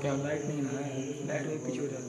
क्या लाइट नहीं है, लाइट में पीछे हो जाता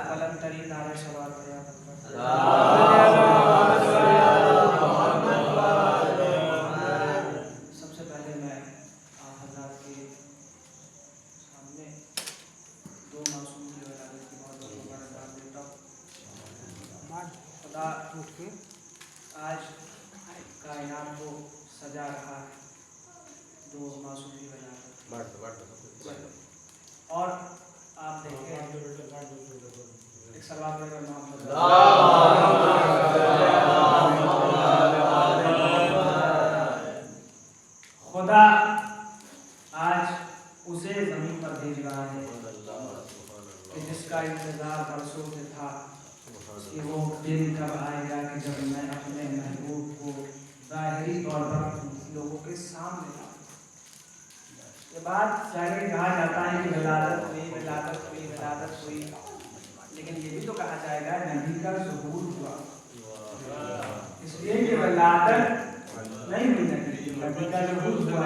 कलमतरी नारे सवार बया सबसे पहले मैं आप हज़रात के सामने दो मासूम की वलादत की बहुत बहुत मुबारकबाद देता हूँ। खुदा आज कायनात को सजा रहा है दो मासूम की वलादत। और आप देखें एक सवाल खुदा आज उसे जमीन पर भेज रहा है कि जिसका इंतजार बरसों से था कि वो दिन कब आएगा कि जब मैं अपने महबूब को ज़ाहिरी तौर पर लोगों के सामने लाऊं। ये बात जाहिर कहा जाता है कि विलादत हुई, लेकिन ये भी तो कहा जाएगा नबी का ज़ुहूर हुआ, इसलिए कि विलादत नहीं हुई, नबी का ज़ुहूर हुआ।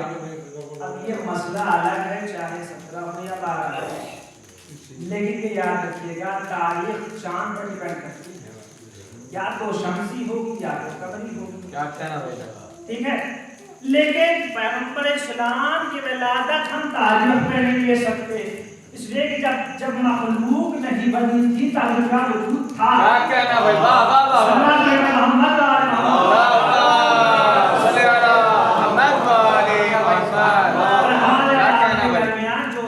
अब ये मसला अलग है, चाहे 17 हो या 12 हो, लेकिन ये याद रखिएगा तारीख चांद पर डिपेंड करती है, या तो शमसी होगी या तो कमरी होगी। ठीक है, लेकिन पैगंबर इस्लाम की विलादत हम तारीख में नहीं ले सकते, इसलिए कि जब मखलूक नहीं बनी थी तारीख का वजूद था। क्या कहना भाई, वाह वाह वाह, मोहम्मद जो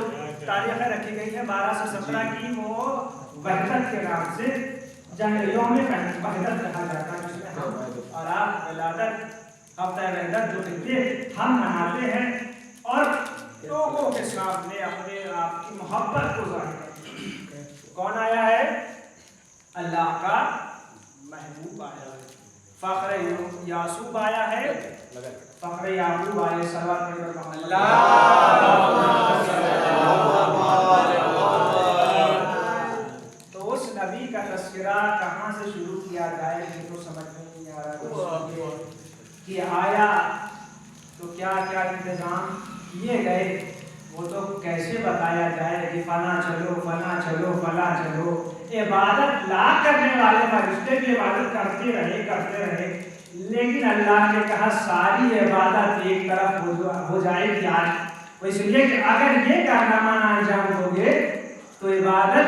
तारीख रखी गई है 12 से 17 की, वो वहदत के नाम से जंगलियों में वहदत कहा जाता है, जिसमें हम और आप विलादत हफ्ता वहदत जो देखिए हम मनाते हैं और लोगों के सामने अपने आप की मोहब्बत को जाहिर करते हैं। कौन आया है? अल्लाह का महबूब आया है, फ़ख्र यासूब आया है, फ़ख्र याकूब आया है। तो उस नबी का तस्करा कहाँ से शुरू किया जाए ये तो समझ में नहीं आ रहा कि आया तो क्या क्या इंतजाम किए गए, वो तो कैसे बताया जाए कि फला चलो फला चलो फला चलो। इबादत लाख करने वाले फरिश्ते की इबादत करते रहे, लेकिन अल्लाह ने कहा सारी इबादत एक तरफ हो जाएगी आज। तो इसलिए कि अगर ये कारनामा ना अंजाम दोगे तो इबादत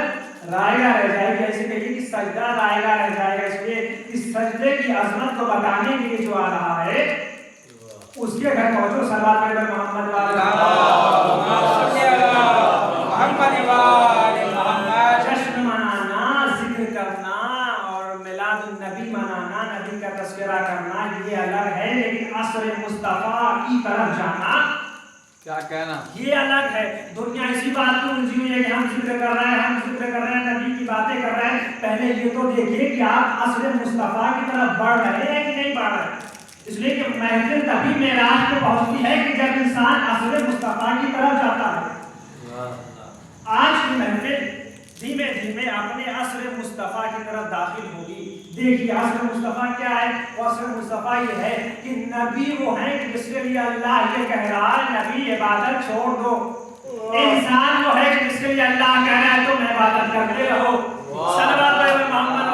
रायगा रह जाएगी। ऐसे कहिए कि सजदा रायगा रह जाएगा। इसलिए इस सजदे की अजमत को बताने के लिए जो आ रहा है उसके घर पहुंचो, सल्लल्लाहु अलैहि मोहम्मद जश्न मनाना, जिक्र करना और मिलादुन नबी मनाना, नबी का तस्करा करना ये अलग है, लेकिन असर मुस्तफा की तरफ जाना क्या कहना ये अलग है। दुनिया इसी बात में उलझी हुई है कि हम जिक्र कर रहे हैं, नबी की बातें कर रहे हैं। पहले ये तो देखिए कि आप असर मुस्तफा की तरफ बढ़ रहे हैं कि नहीं बढ़ रहे। इसलिए कि महफिल तभी मेराज पे पहुंचती है कि जब इंसान असर मुस्तफा की तरफ जाता है। आज की महफिल धीमे धीमे अपने असर मुस्तफा की तरफ दाखिल होगी। देखिए असर मुस्तफा क्या है? वो असर मुस्तफा ये है कि नबी वो है कि जिसके लिए अल्लाह ये कह रहा है नबी इबादत छोड़ दो। इंसान वो है कि जिसके लिए अल्लाह कह रहा है तुम इबादत करते रहो। सल्लल्लाहु अलैहि मोहम्मद।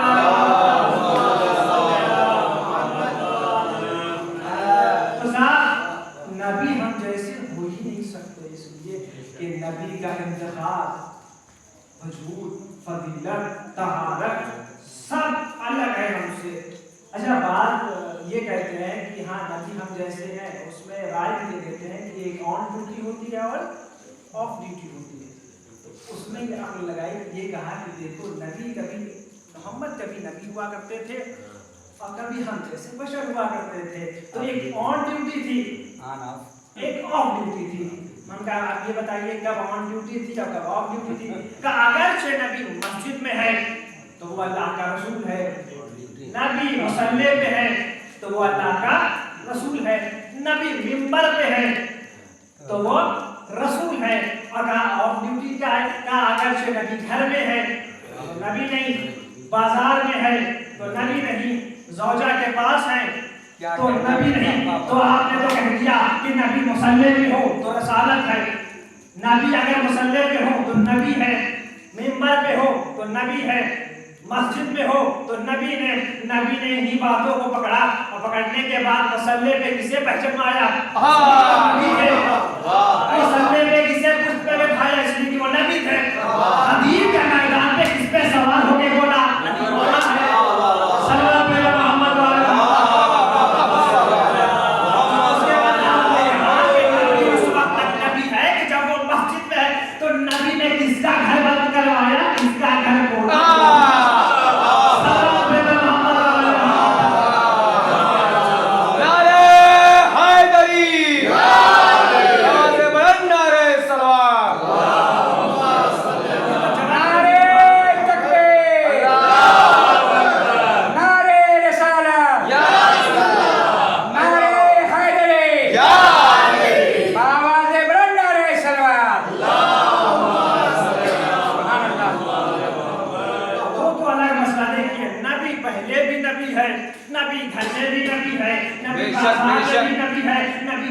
तो साहब नबी हम जैसे हो ही नहीं सकते, इसलिए कि नबी का इंतखाब, वजूद, फजीलत, तहारत सब अलग है हमसे। अच्छा बात ये कहते हैं कि हाँ नबी हम जैसे हैं, उसमें राय ये देते हैं कि एक ऑन ड्यूटी होती है और ऑफ ड्यूटी होती है। उसमें ये अक्ल लगाई, ये कहा कि देखो नबी कभी मोहम्मद कभी नबी हुआ करते थे और कभी हम जैसे बशर हुआ करते थे। तो एक ऑन ड्यूटी थी, एक ऑफ ड्यूटी थी। हम कहा आप ये बताइए कब ऑन ड्यूटी थी और कब ऑफ ड्यूटी थी? अगर से नबी मस्जिद में है तो वो अल्लाह का रसूल है, नबी मुसल्ले पे है तो वो अल्लाह का रसूल है, नबी मिंबर पे है तो वो रसूल है। और कहा ऑफ ड्यूटी क्या है? कहा अगर से नबी घर में है तो नबी नहीं, बाजार में है तो नबी नहीं, ज़ौजा के पास है तो नबी नहीं। तो आपने तो कह दिया कि नबी मुसल्ले में हो तो रसालत है, नबी अगर मुसल्ले पे हो तो नबी है, मिंबर पे हो तो नबी है, मस्जिद में हो तो नबी ने इन्हीं बातों को पकड़ा और पकड़ने के बाद मुसल्ले पे किसे पहचाना, मुसल्ले पे किसे पुष्प पे बैठाया, इसलिए कि वो नबी थे। हदीर के मैदान पे किस पे सवार होके बोला,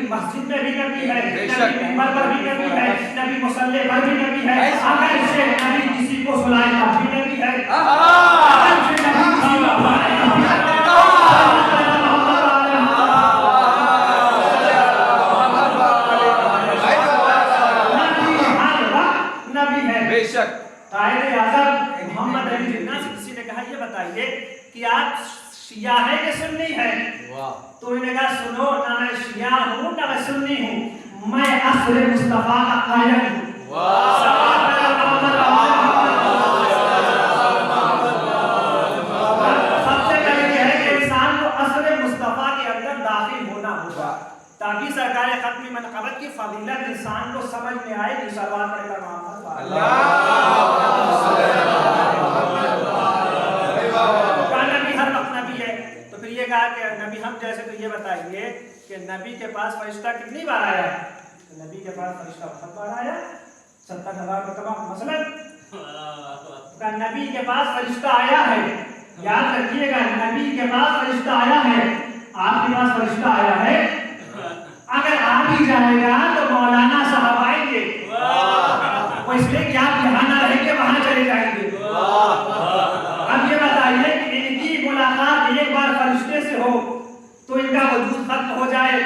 मस्जिद में भी नबी है, नबी मिंबर पर भी नबी है, नबी मुसल्ले पर भी नबी है, अगर से नबी किसी को सुनाए तब भी नबी है, अगर से नबी किसी को बुलाए तब भी नबी है। बेशक कायदे आज़म मोहम्मद अली जिन्ना से किसी ने कहा ये बताइए कि आप शिया है कि सुन्नी है? तो इन्होंने कहा सुनो, ना मैं शिया हूँ ना मैं सुन्नी हूँ, मैं असर मुस्तफा का कायल हूँ। सबसे पहले यह है कि इंसान को असर मुस्तफा के अंदर दाखिल होना होगा ताकि सरकार खत्मी मनक़बत की फजीलत इंसान को समझ में आए कि सलवात पढ़ेगा नबी हम जैसे। तो ये बताइए कि नबी के पास फरिश्ता कितनी बार आया? तो नबी के पास फरिश्ता बहुत बार आया, 70,000 मरतबा मसलन का नबी के पास फरिश्ता आया है। याद रखिएगा, नबी के पास फरिश्ता आया है, आपके पास फरिश्ता आया है। अगर आ भी जाएगा तो मौलाना साहब आएंगे, वो इसलिए कि आप यहाँ ना रहेंगे वहां चले जाएंगे। अब ये बताइए कि इनकी मुलाकात एक बार फरिश्ते से हो तो इनका वजूद खत्म हो जाए,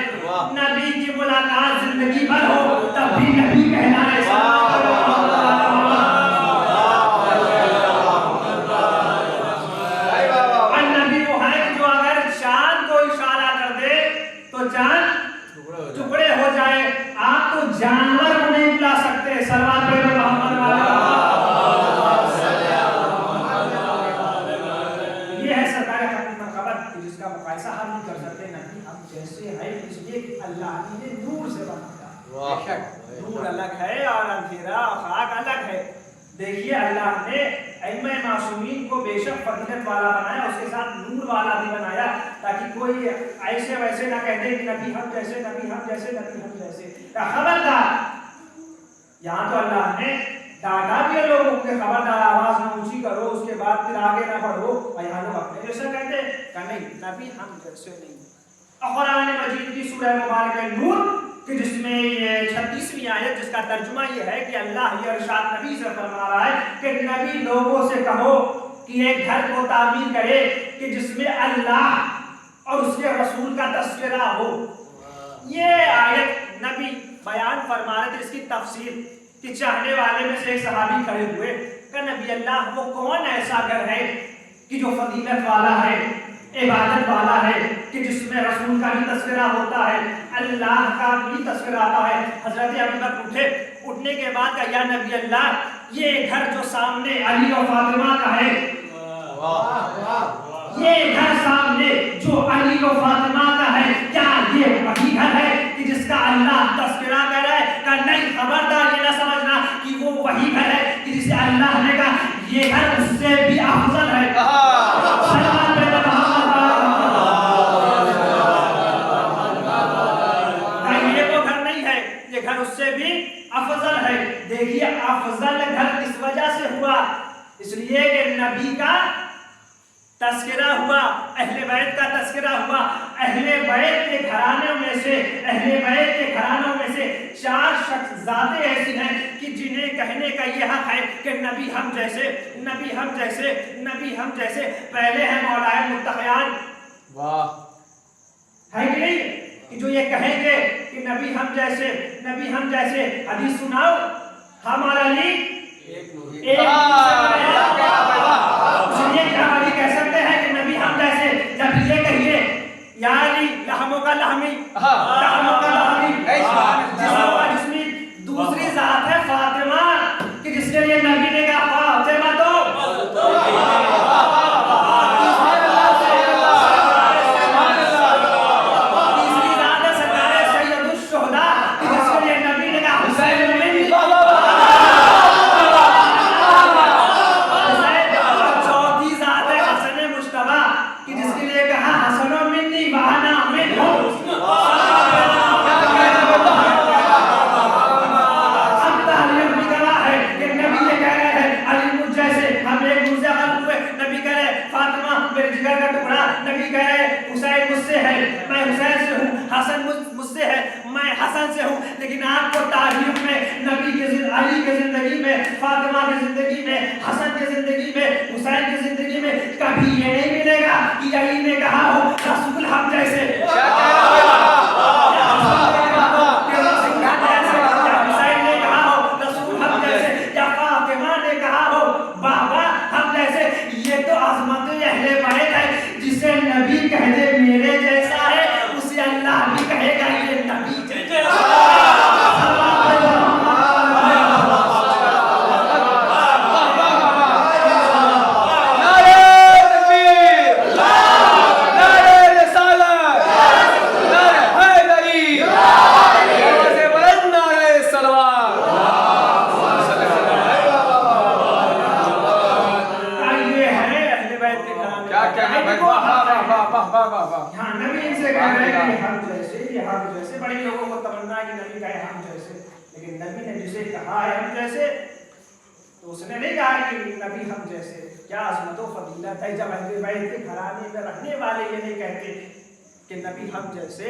नबी की मुलाकात जिंदगी भर हो तब भी नबी कहलाए। और नबी वो है जो अगर चांद को इशारा कर दे तो चांद टुकड़े हो जाए। आप तो जानवर को नहीं बुला सकते, सलवात पे मोहम्मद जिसका मुकायसा हम नहीं कर सकते। नबी हम जैसे है इसलिए कि अल्लाह ने नूर से बनाया। नूर अलग है और अंधेरा और खाक अलग है। देखिए अल्लाह ने अइम्मा मासूमीन को बेशक फजीलत वाला बनाया, उसके साथ नूर वाला भी बनाया ताकि कोई ऐसे वैसे ना कह दे कि नबी हम जैसे, नबी हम जैसे, नबी हम जैसे। खबरदार, यहाँ तो अल्लाह ने डांटा भी लोगों के, खबरदार आवाज न ऊंची करो, उसके बाद फिर आगे ना बढ़ो। और यहाँ लोग अपने जैसा कहते हैं, नहीं नबी हम जैसे नहीं। कुरान मजीद की सूरह मुबारक नूर कि जिसमें 36वीं आयत जिसका तर्जुमा ये है कि अल्लाह ये इरशाद नबी से फरमा रहा है कि नबी लोगों से कहो कि एक घर को तामीर करे कि जिसमें अल्लाह और उसके रसूल का तस्वीरा हो। ये आयत नबी बयान फरमा रहे थे इसकी तफसीर कि चाहने वाले में से एक सहाबी खड़े हुए कि नबी अल्लाह वो कौन ऐसा घर है कि जो फजीलत वाला है, इबादत वाला है, कि जिसमें रसूल का भी तस्वीरा होता है, अल्लाह का भी तस्वीरा आता है। हजरत अबू बकर उठे, उठने के बाद कहा या नबी अल्लाह ये घर जो सामने अली और फातिमा का है, ये घर सामने जो अली और फातिमा का है, क्या ये वही घर है कि जिसका अल्लाह तस्वीरा कर रहा है? का नहीं, खबरदार ये ना समझना कि वो वही घर है कि जिसे अल्लाह ने कहा ये घर उससे भी अफजल है। ये वो घर नहीं है, ये घर उससे भी अफजल है। देखिए अफजल घर किस वजह से हुआ? इसलिए कि नबी का तस्करा हुआ, अहले बैत का तस्करा हुआ, अहले बैत के घराने में से, अहले बैत के जातें ऐसी हैं कि जिन्हें कहने का ये हक है कि नबी हम जैसे, नबी हम जैसे, नबी हम जैसे। पहले है मौलाए मुत्तक़ियान, वाह, है कि नहीं, कि जो ये कहेंगे कि नबी हम जैसे, नबी हम जैसे। हदीस सुनाओ, हमारा अली एक क्या कह सकते हैं कि नबी हम जैसे, जब ये कहिए या अली लहमों का लहमी, लहमों का लहमी, जिस्मों का जिस्मी। दूसरी जात है फातिमा, कि जिसके लिए नबी ने कहा फातिमा तो लेकिन आपको तारीफ में नबी के अली के जिंदगी में, फातिमा की जिंदगी में, हसन की जिंदगी में, हुसैन की जिंदगी में कभी ये नहीं मिलेगा कि अली ने कहा हो रसूल हम जैसे, हुसैन ने कहा हो रसूल हम जैसे, या फातिमा ने कहा हो बाबा हम जैसे। ये तो अज़मत अहले बैत है, जिसे नबी कह दे मेरे जैसा है, उसे अल्लाह भी कहेगा ये नबी जैसा। बड़े लोगों को तमन्ना कि नबी कहे हम जैसे, लेकिन नबी ने जिसे कहा है हम जैसे, तो उसने नहीं कहा कि नबी हम जैसे। क्या अज़मत व फजीलत है जब अहले बैत के घराने में रहने वाले ये नहीं कहते कि नबी हम जैसे।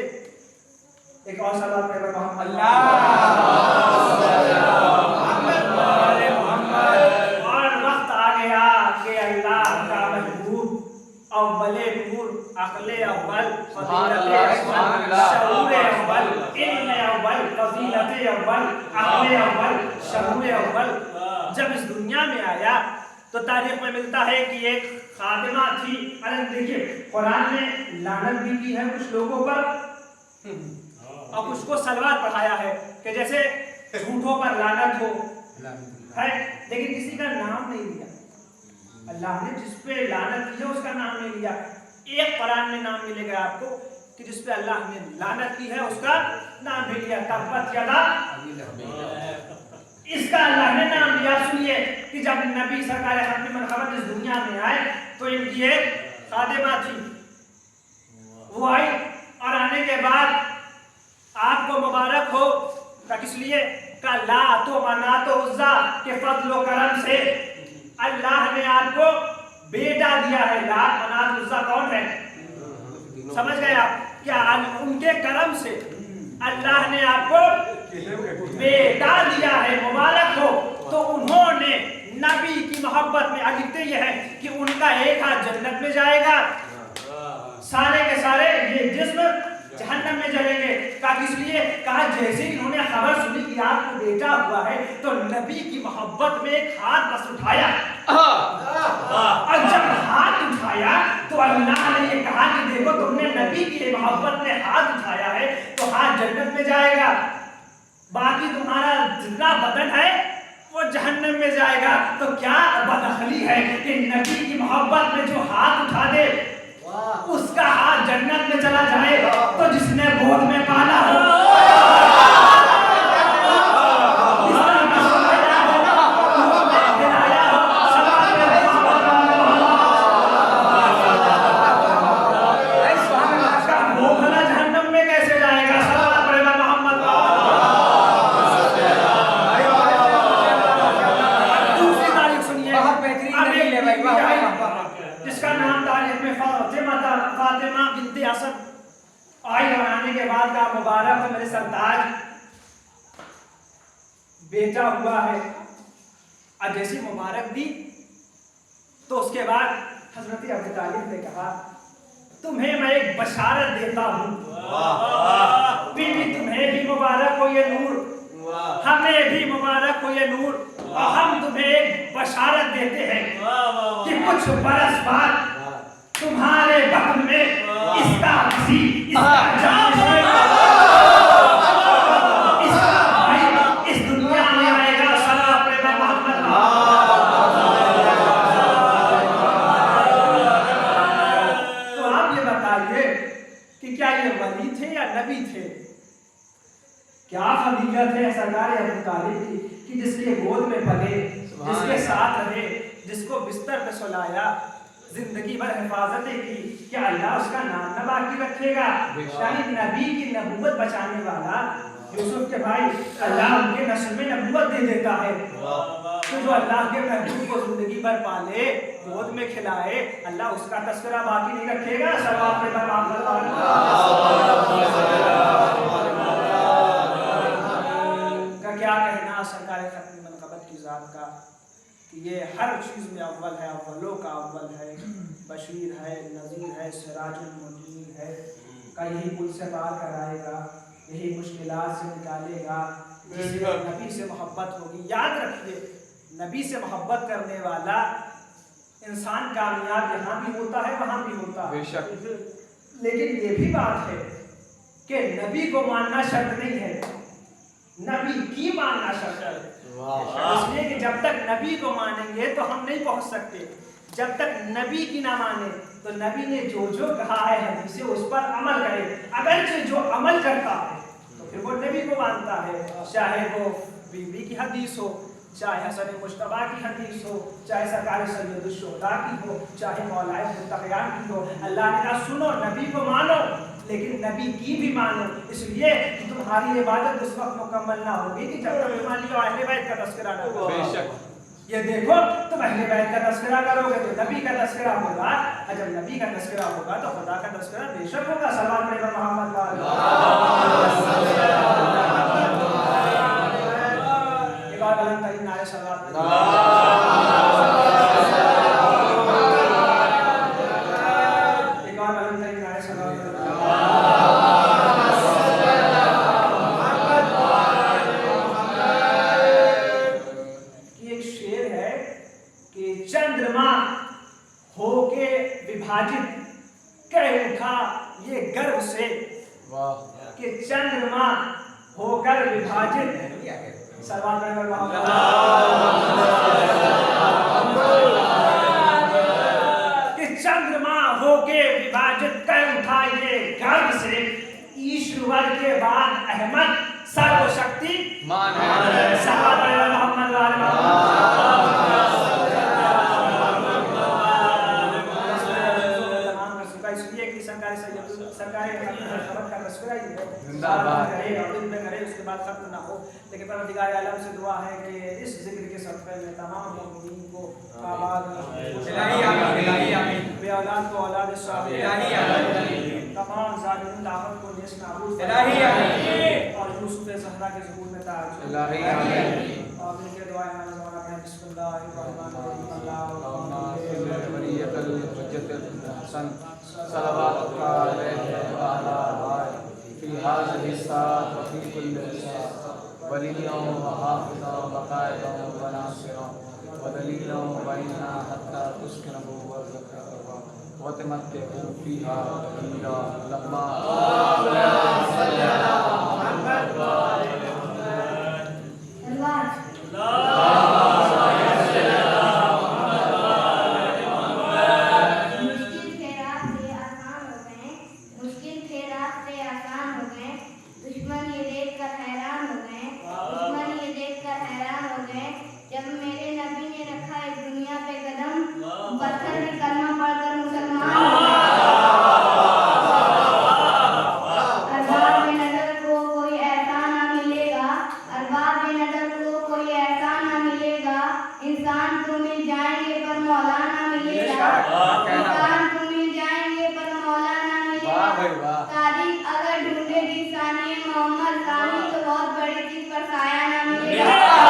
एक और सलात पे मोहम्मद, और वक्त आ गया कि अल्लाह का महबूब अव्वले नूर, अक़ले अव्वल, फज़ीलते अव्वल, शऊरे अव्वल, इल्म अव्वल, फज़ीलते अव्वल, अक़ले अव्वल, शऊरे अव्वल जब इस दुनिया में आया तो तारीख में मिलता है कि एक खादिमा थी। अरे देखिए, कुरान ने लानत भी की है कुछ लोगों पर और कुछ को सलवार पढ़ाया है कि जैसे झूठों पर लानत हो है, लेकिन किसी का नाम नहीं लिया। अल्लाह ने जिस पे लानत की है उसका नाम नहीं लिया। एक कुरान में नाम मिलेगा आपको कि जिस पे अल्लाह ने लानत की है उसका नाम भी लिया, तब्बत यदा, इसका अल्लाह ने नाम लिया। सुनिए कि जब नबी सरकार हक़ मनहबत इस दुनिया में आए तो इनकी एक खादिमा थी, वो आई और आने के बाद आपको मुबारक हो, किस लिए का ला तो मना तो उज़्ज़ा के फज़्ल करम से अल्लाह ने आपको बेटा दिया है। ला मनात उज़्ज़ा कौन है, समझ गए आप? क्या उनके करम से अल्लाह ने आपको बेटा दिया है, मुबारक हो। तो उन्होंने नबी की मोहब्बत में लिखते ये है कि उनका एक हाथ जन्नत में जाएगा, सारे के सारे ये जिस्म जहन्नम में जलेंगे। कहा इसलिए कहा जैसे इन्होंने खबर सुनी कि आपको बेटा हुआ है तो नबी की मोहब्बत में एक हाथ बस उठाया, और जब हाथ उठाया तो अल्लाह ने ये कहा कि देखो तुमने नबी की मोहब्बत में हाथ उठाया है तो हाथ जन्नत में जाएगा, बाकी तुम्हारा जितना बदन है वो जहन्नम में जाएगा। तो क्या बदअखली है कि नबी की मोहब्बत में जो हाथ उठा दे उसका हाथ जन्नत में चला जाए। तो जिसने गोद में पाला हो, जहन्नम में कैसे जाएगा? दूसरी तारीख सुनिए, जिसका नाम तारीख में फातिमा बिन्ते असद आई और आने के बाद का मुबारक मेरे सरताज बेटा हुआ है। और जैसी मुबारक दी तो उसके बाद हजरत अबू तालिब ने कहा, तुम्हें मैं एक बशारत देता हूँ, बीवी तुम्हें भी मुबारक हो ये नूर, हमें भी मुबारक हो ये नूर, और हम तुम्हें एक बशारत देते हैं कि कुछ बरस बाद तुम्हारे बदन में इसका हंसी, इसका जान इस दुनिया में आएगा। सलाम पे मोहम्मद। तो आप ये बताइए कि क्या ये वली थे या नबी थे? क्या फजीलत है सरदार अबू तालिब की कि जिसके गोद में पले, जिसके साथ रहे, जिसको बिस्तर पे सुलाया, जिंदगी भर हिफाजतें की, क्या अल्लाह उसका नाम न बाकी रखेगा? यानी नबी की नबूवत बचाने वाला यूसुफ के भाई, अल्लाह उनके नस्ल में नबूवत दे देता है। तो जो अल्लाह के महबूब को जिंदगी भर पाले, गोद में खिलाए, अल्लाह उसका तस्करा बाकी नहीं रखेगा। सवाब पे का क्या कहना सरकार खत्म मनक़बत की ज़ात का कि ये हर चीज़ में अव्वल है, अव्वलों का अव्वल है, बशीर है, नज़ीर है, सिराजुल मुनीर है, का यही पुल से पार कराएगा, यही मुश्किलात से निकालेगा, जिससे नबी से मोहब्बत होगी। याद रखिए, नबी से मोहब्बत करने वाला इंसान कामयाब यहाँ भी होता है, वहाँ भी होता है बेशक। लेकिन ये भी बात है कि नबी को मानना शर्त नहीं है, नबी की मानना शर्त है। इसलिए कि जब तक नबी को मानेंगे तो हम नहीं पहुंच सकते, जब तक नबी की ना माने। तो नबी ने जो जो कहा है हदीस उस पर अमल करे। अगर जो अमल करता है तो फिर वो नबी को मानता है, चाहे वो बीबी की हदीस हो, चाहे हसन मुश्तबा की हदीस हो, चाहे सरकार सैयदुल शुहदा की हो, चाहे मौलाए मुत्तक़ियान की हो। अल्लाह ने कहा सुनो, नबी को मानो लेकिन नबी की भी मानो, इसलिए कि तुम्हारी इबादत उस वक्त मुकम्मल ना होगी कि जब तक तुम्हारे लिए अहले बैत का तज़किरा ना हो। बेशक ये देखो, तुम अहले बैत का तज़किरा करोगे तो नबी का तज़किरा होगा, और जब नबी का तज़किरा होगा तो खुदा का तज़किरा बेशक होगा। सल्लल्लाहु अलैहि मोहम्मद। एक और बुलंद तरीन नारे सल्लल्लाहु कि चंद्रमा होकर विभाजित कि चंद्रमा होके विभाजित कर उठा ये गर्भ से, ईश्वर के बाद अहमद सर्वशक्ति मान है। उसके बाद खत्म ना हो, लेकिन परवरदिगार आलम से दुआ है कि इस जिक्र के सदक़े में तमाम मुमिनीन को आबाद बे औलाद को औलाद सालिह, तमाम ज़ालिमीन दावत को नेस नाबूद और यूसुफ ज़हरा के ज़हूर में ताज और इनके दुआएं हमारा में बिस्मिल्लाहिर्रहमानिर्रहीम वलियों वहाफ़िज़ों वक़ाइदों वनासिरों वदलीलों वइन्ना हत्ता तुस्किनहु वतमत्तिअू फ़ीहा क़लीला लम्मा तारीख अगर ढूंढे दी सानी मोहम्मद सानी तो बहुत बड़ी चीज पर साया ना मिलेगा।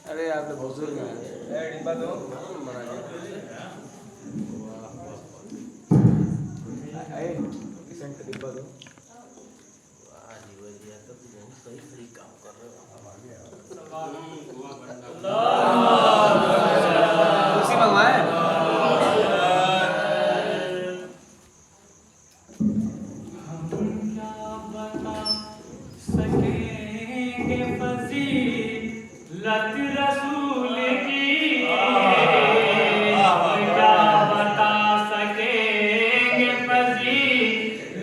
अरे आप तो बुजुर्ग हैं। डिब्बा दो डिब्बा दो। सही काम कर रहे हो। कुर्सी मंगवाए। लत रसूल की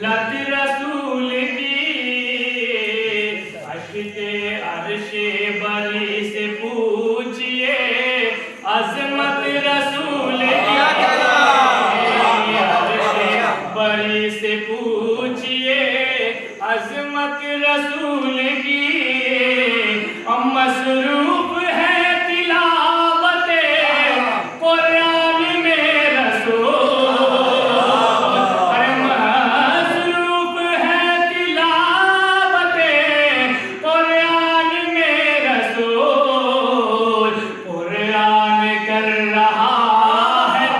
लत रसूल की अश्के अर्शे बरी से पूछिए अजमत रसूल की अर्शे बरी से पूछिए अजमत रसूल की मसरूफ है तिलावते कुरान में रसूल मसरूफ है तिलावते कुरान में रसूल कुरान कर रहा है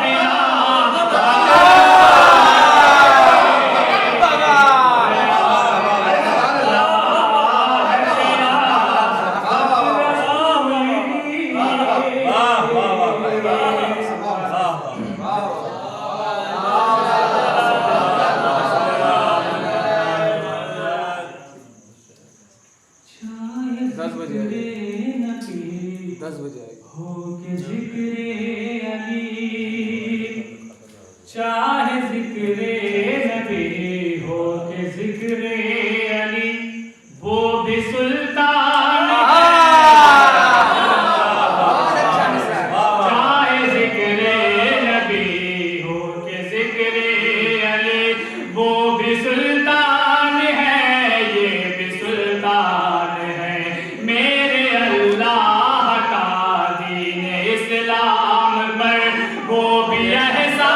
चाहे जिक्रे नबी हो के जिक्रे अली वो भी सुल्तान चाहे जिक्रे नबी हो के जिक्रे अली वो भी सुल्तान है ये भी सुल्तान है मेरे अल्लाह का दीन इस्लाम पर वो भी एहसान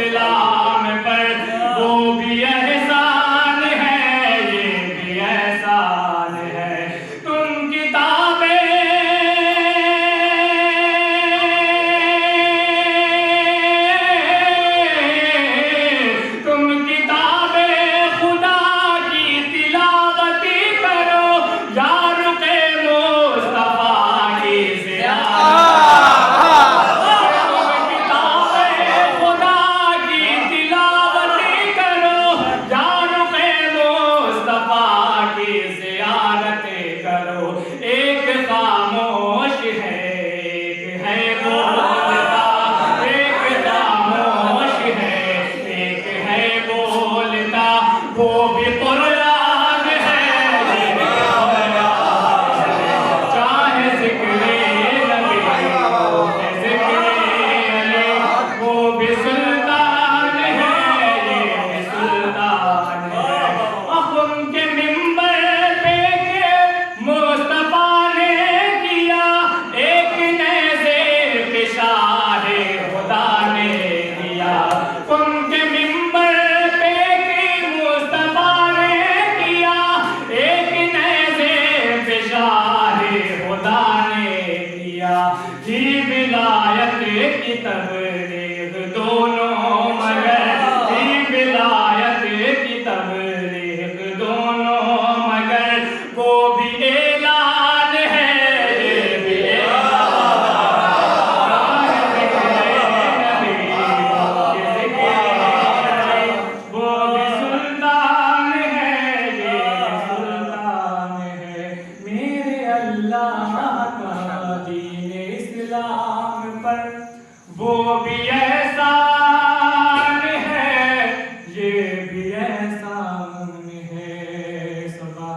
इस्लाम पर वो भी एहसान है ये भी एहसान है तुम किताबें खुदा की तिलावती करो यार के मुस्तफा की एक खामोश है एक है बोलता एक खामोश है एक है बोलता वो भी कुरान है चाहे जिक्रे नबी जिक्रे अली वो भी सुल्तान है ये भी सुल्तान है उनके मिंबर पे मुस्तफा ने किया एक नज़े पेशाहे खुदा ने दिया उनके मिंबर पे मुस्तफा ने किया एक नज़े पेशाहे खुदा ने दिया जी विलायत की तबलीग दोनों मगर जी विलायत की तबलीग दोनों मगर वो भी ऐलान है ये भी वो भी सुल्तान है ये सुल्तान है मेरे अल्लाह का दीन इस्लाम पर वो भी एहसान है ये भी एहसान है सबा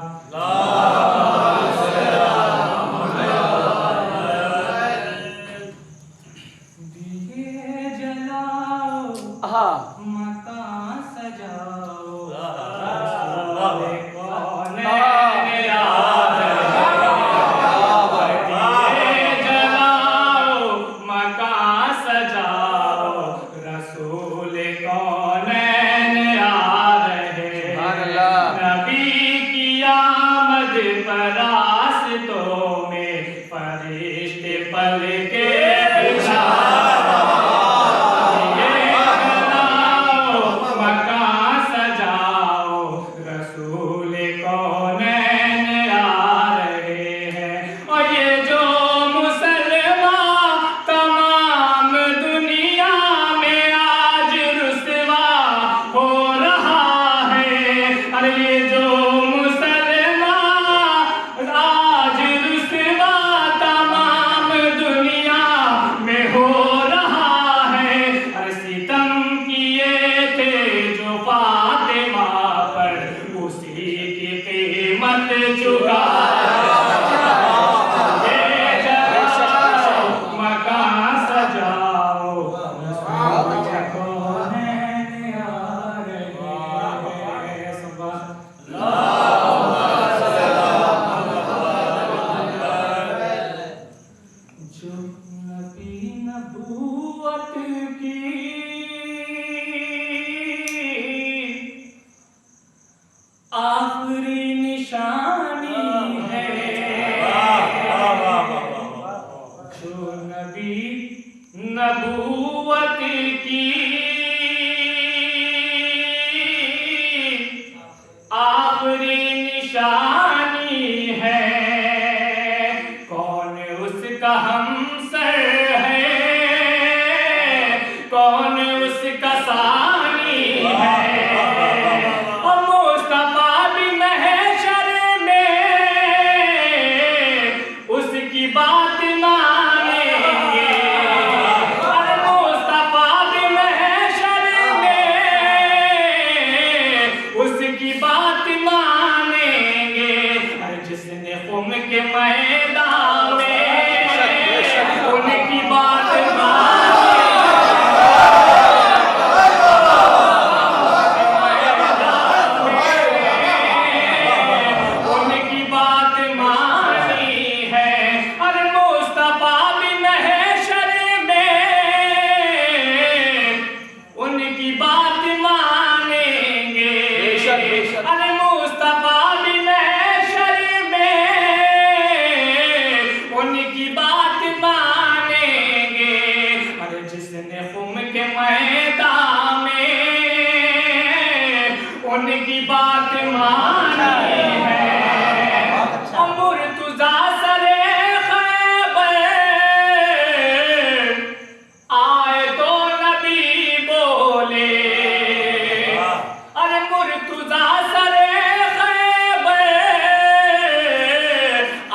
दिए जलाओ मकान सजाओ कौन जलाओ नबूवत की आखिरी निशानी है, जो नबी नबूवत की आखिरी निशानी है, कौन उसका हमसर है, कौन उसका सानी है। और मुस्तफा भी महशर में उसकी बात मानेंगे, और मुस्तफा भी महशर में उसकी बात मानेंगे। और जिसने खुम के मैदान में उनकी बात उनकी बात मानी है। और मुस्तफा भी महशर में उनकी बात मानेंगे। अरे मुस्तफा भी महशर में उनकी बात मानेंगे। अरे जिसने खुम के मैदान में उनकी बात मानी है। मुर्तज़ा सरे खैबर आए तो नबी बोले, अरे मुर्तज़ा सरे खैबर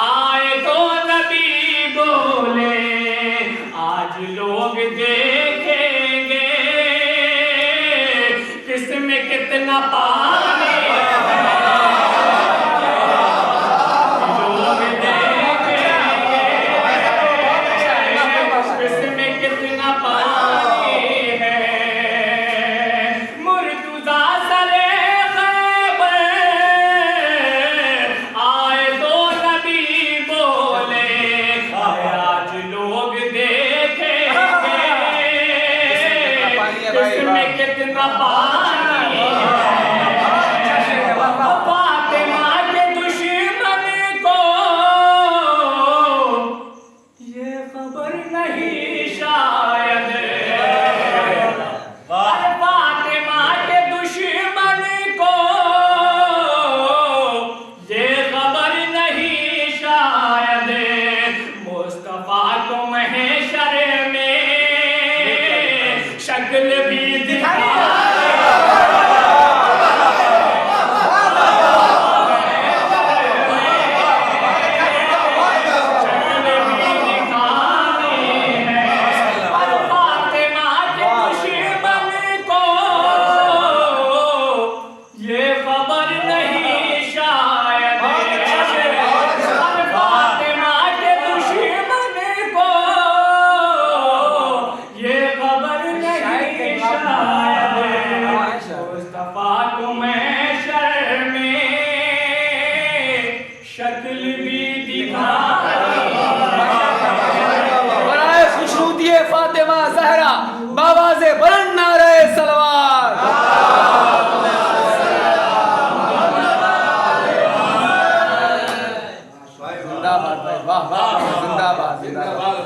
आए तो नबी बोले, आज लोग देखेंगे किसमें कितना पानी है। लोग देखेंगे किसमें कितना पानी है। मुर्तज़ा सरे खैबर आए तो नबी बोले, आज लोग देखेंगे किसमें कितना पानी है। फातिमा के दुश्मन को ये खबर नहीं शायद, अरे फातिमा के दुश्मन को ये खबर नहीं शायद, मुस्तफा को महशर में शक्ल भी दिखाई। फातिमा ज़हरा बावाज़े बुलंद नारे सलवात। जिंदाबाद भाई, वाह वाह, जिंदाबाद जिंदाबाद।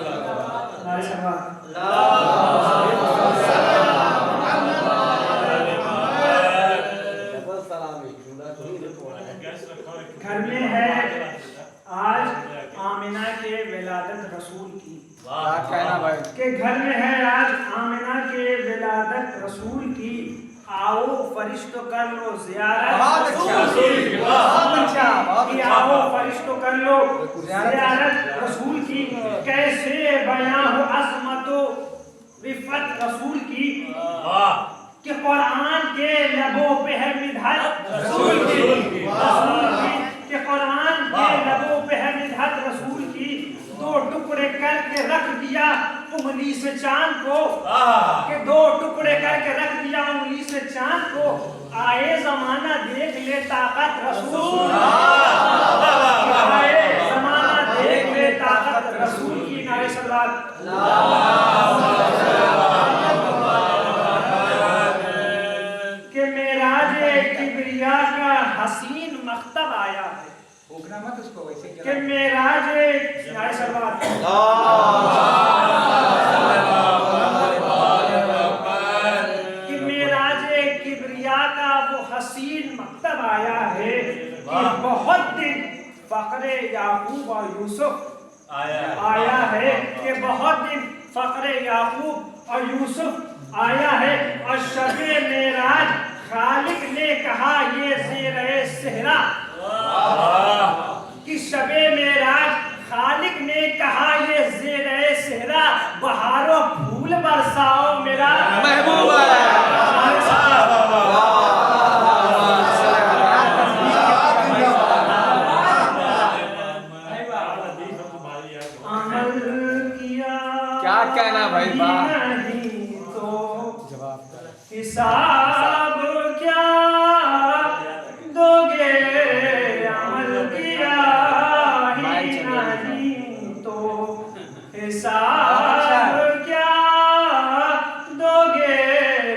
घर में है आज आमिना के विलादत रसूल की, कहना भाई के घर में है आज आमिना के विलादत रसूल की, आओ फरिश्तों कर लो ज़ियारत रसूल की, आओ फरिश्तों कर लो ज़ियारत रसूल की। कैसे बयां हो अज़मतो रिफ़त रसूल की, कि कुरान के लबों पे है मिधात रसूल की, कि कुरान के लबों पे है मिधात रसूल की। दो टुकड़े करके रख दिया उंगली से चांद को, कि दो टुकड़े करके रख दिया उंगली से चांद को। आए जमाना देख ले ताकत रसूल, आए जमाना देख ले ताकत रसूल की। नारे सल्लल्लाहु फ़ख्रे याकूब और यूसुफ आया है कि बहुत दिन फ़ख्रे याकूब और यूसुफ आया है। और शबे मेराज खालिक ने कहा ये ज़ेरे सेहरा, कि शबे मेराज खालिक ने कहा ये ज़ेरे सेहरा, बहारों फूल बरसाओ मेरा महबूब है। क्या कहना भाई तो हिसाब क्या दोगे, अमल किया ही नहीं तो हिसाब क्या दोगे,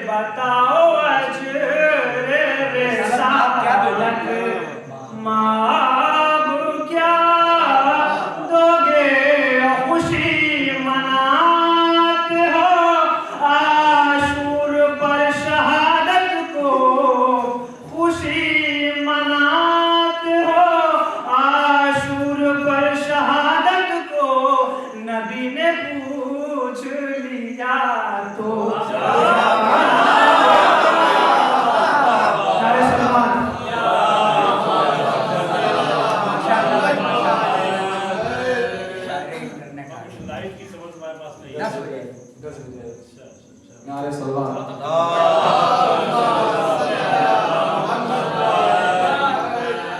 बताओ अजरे रिसालत, माब क्या दोगे, खुशी मनाते हो आशूर पर शहादत को, खुशी मनाते हो आशूर पर शहादत को, नबी ने पूछ लिया तो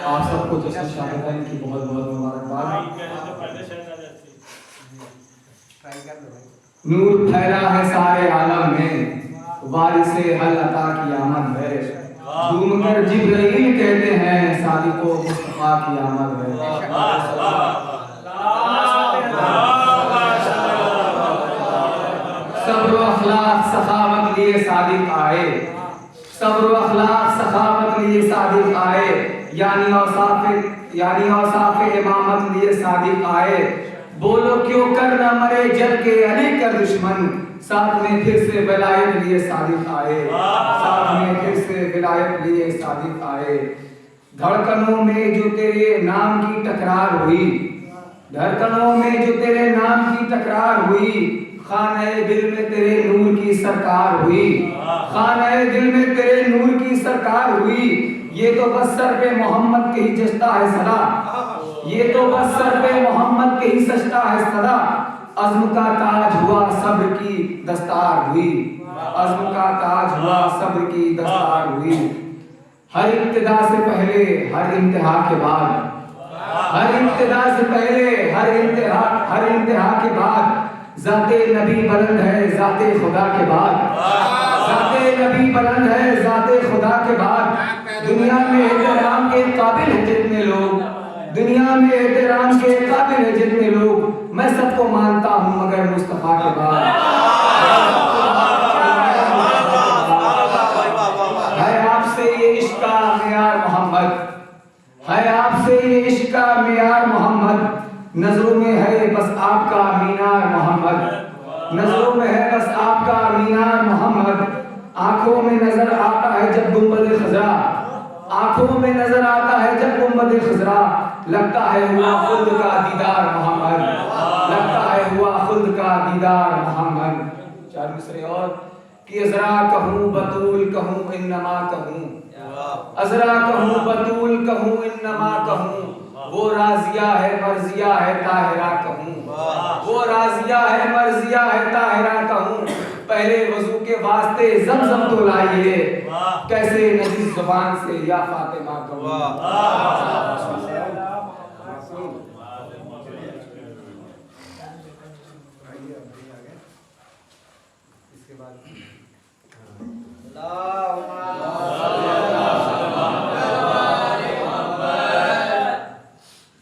आप सबको जश्न शाहदान की बहुत बहुत मुबारकबाद। नूर फैला है सारे आलम में, वारिसे हल अता की आमद है, झूमकर जिब्राइल कहते हैं सादिको मुस्तफा की आमद है। सब्र अखलाक सखावत लिए सादिक आए, सब्र अखलाक सखावत लिए सादिक आए, यानी औसाफ इमामत लिए सादिक आए। बोलो क्यों कर न मरे जल के अली का दुश्मन, साथ में फिर से विलायत लिए सादिक आए, साथ में फिर से विलायत लिए सादिक आए। धड़कनों में जो तेरे नाम की टकरार हुई, धड़कनों में जो तेरे नाम की टकरार हुई, खाने दिल में तेरे नूर की सरकार हुई, खाने दिल में तेरे नूर की सरकार हुई। ये तो बस सर पे मोहम्मद के ही जस्ता है सदा, ये तो बस सर पे मोहम्मद के ही सजता है सदा। अज़्म का ताज हुआ सब्र की दस्तार हुई, अज़्म का ताज हुआ सब्र की दस्तार हुई। हर इब्तिदा से पहले हर इंतहा के बाद, हर इब्तिदा से पहले हर इंतहा के बाद, ज़ाते नबी बुलंद है ज़ाते खुदा के बाद, ज़ाते नबी बुलंद है ज़ाते खुदा के बाद। दुनिया में एहतराम के काबिल है जितने लोग, दुनिया में एहतराम के काबिल है जितने लोग, मैं सबको मानता हूँ मगर मुस्तफा के बाद। है आपसे ये इश्क का मियार मोहम्मद, है आपसे ये इश्क का मियार मोहम्मद। नजरों में है बस आपका मीनार मोहम्मद, नजरों में है बस आपका मीनार मोहम्मद। आंखों में नजर आता है जब गुंबद खजरा, आंखों में नजर आता है जब गुंबद खजरा। लगता है हुआ खुद का दीदार मोहम्मद, लगता है हुआ खुद का दीदार मोहम्मद। चार मिसरे और कि अजरा कहूँ बतूल कहूँ इन्नमा कहूँ, अजरा कहूँ बतूल कहूँ इन्नमा कहूँ। वो राजिया है मर्जिया है ताहिरा कहूँ, वो राजिया है मर्जिया है ताहिरा कहूँ। पहले वजू के वास्ते ज़मज़म तो लाइए, कैसे नजीस ज़ुबान से या फातिमा कहूँ। इसके बाद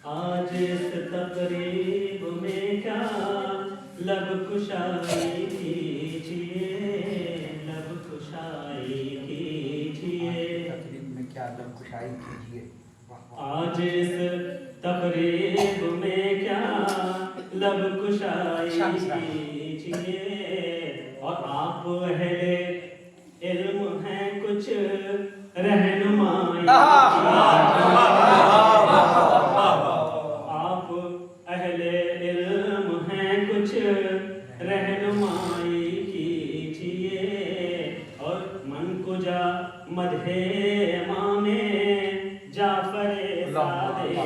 आज इस तकरीब में क्या लब कुशाई कीजिए, लब कुशाई कीजिए, तकरीब में क्या लब कुशाई कीजिए। आज इस तकरीब में क्या लब कुशाई कीजिए। और आप अहले इल्म हैं कुछ मदहे इमामे जाफरे सादिक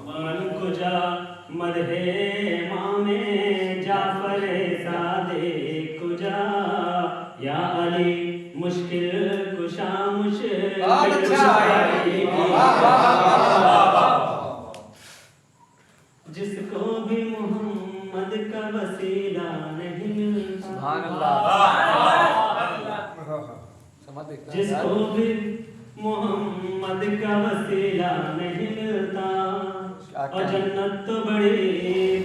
मन कुजा मदहे इमामे जाफरे सादिक कुजा या अली मुश्किल कुशा जिसको भी मोहम्मद का वसीला नहीं मिलता, जिसको भी मोहम्मद का वसीला नहीं मिलता, और जन्नत तो बड़ी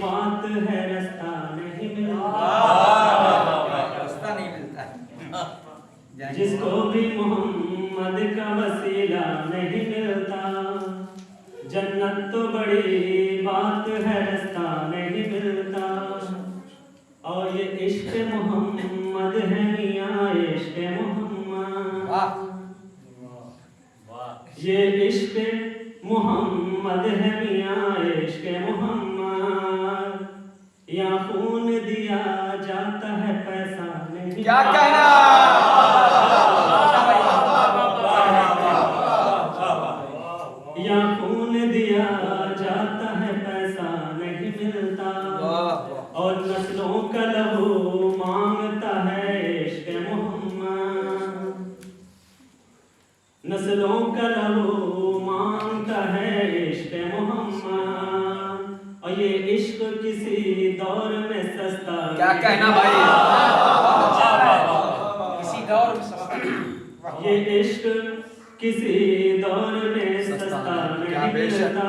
बात है रास्ता नहीं मिलता, जिसको भी मोहम्मद का वसीला नहीं मिलता, जन्नत तो बड़ी बात है रास्ता नहीं मिलता। और ये इश्क मोहम्मद है मियाँ इश्क मोहम्मद, ये इश्क मोहम्मद है मियाँ इश्क मोहम्मद, या खून दिया जाता है पैसा नहीं। क्या कहना या खून दिया जाता है पैसा नहीं मिलता, और नस्लों का लहू मांगता है इश्क मोहम्मद, नस्लों का लहू मांगता है इश्क मोहम्मद, और ये इश्क किसी दौर में सस्ता। क्या कहना भाई, किसी दौर में सस्ता, ये इश्क किसी दौर में सस्ता नहीं मिलता,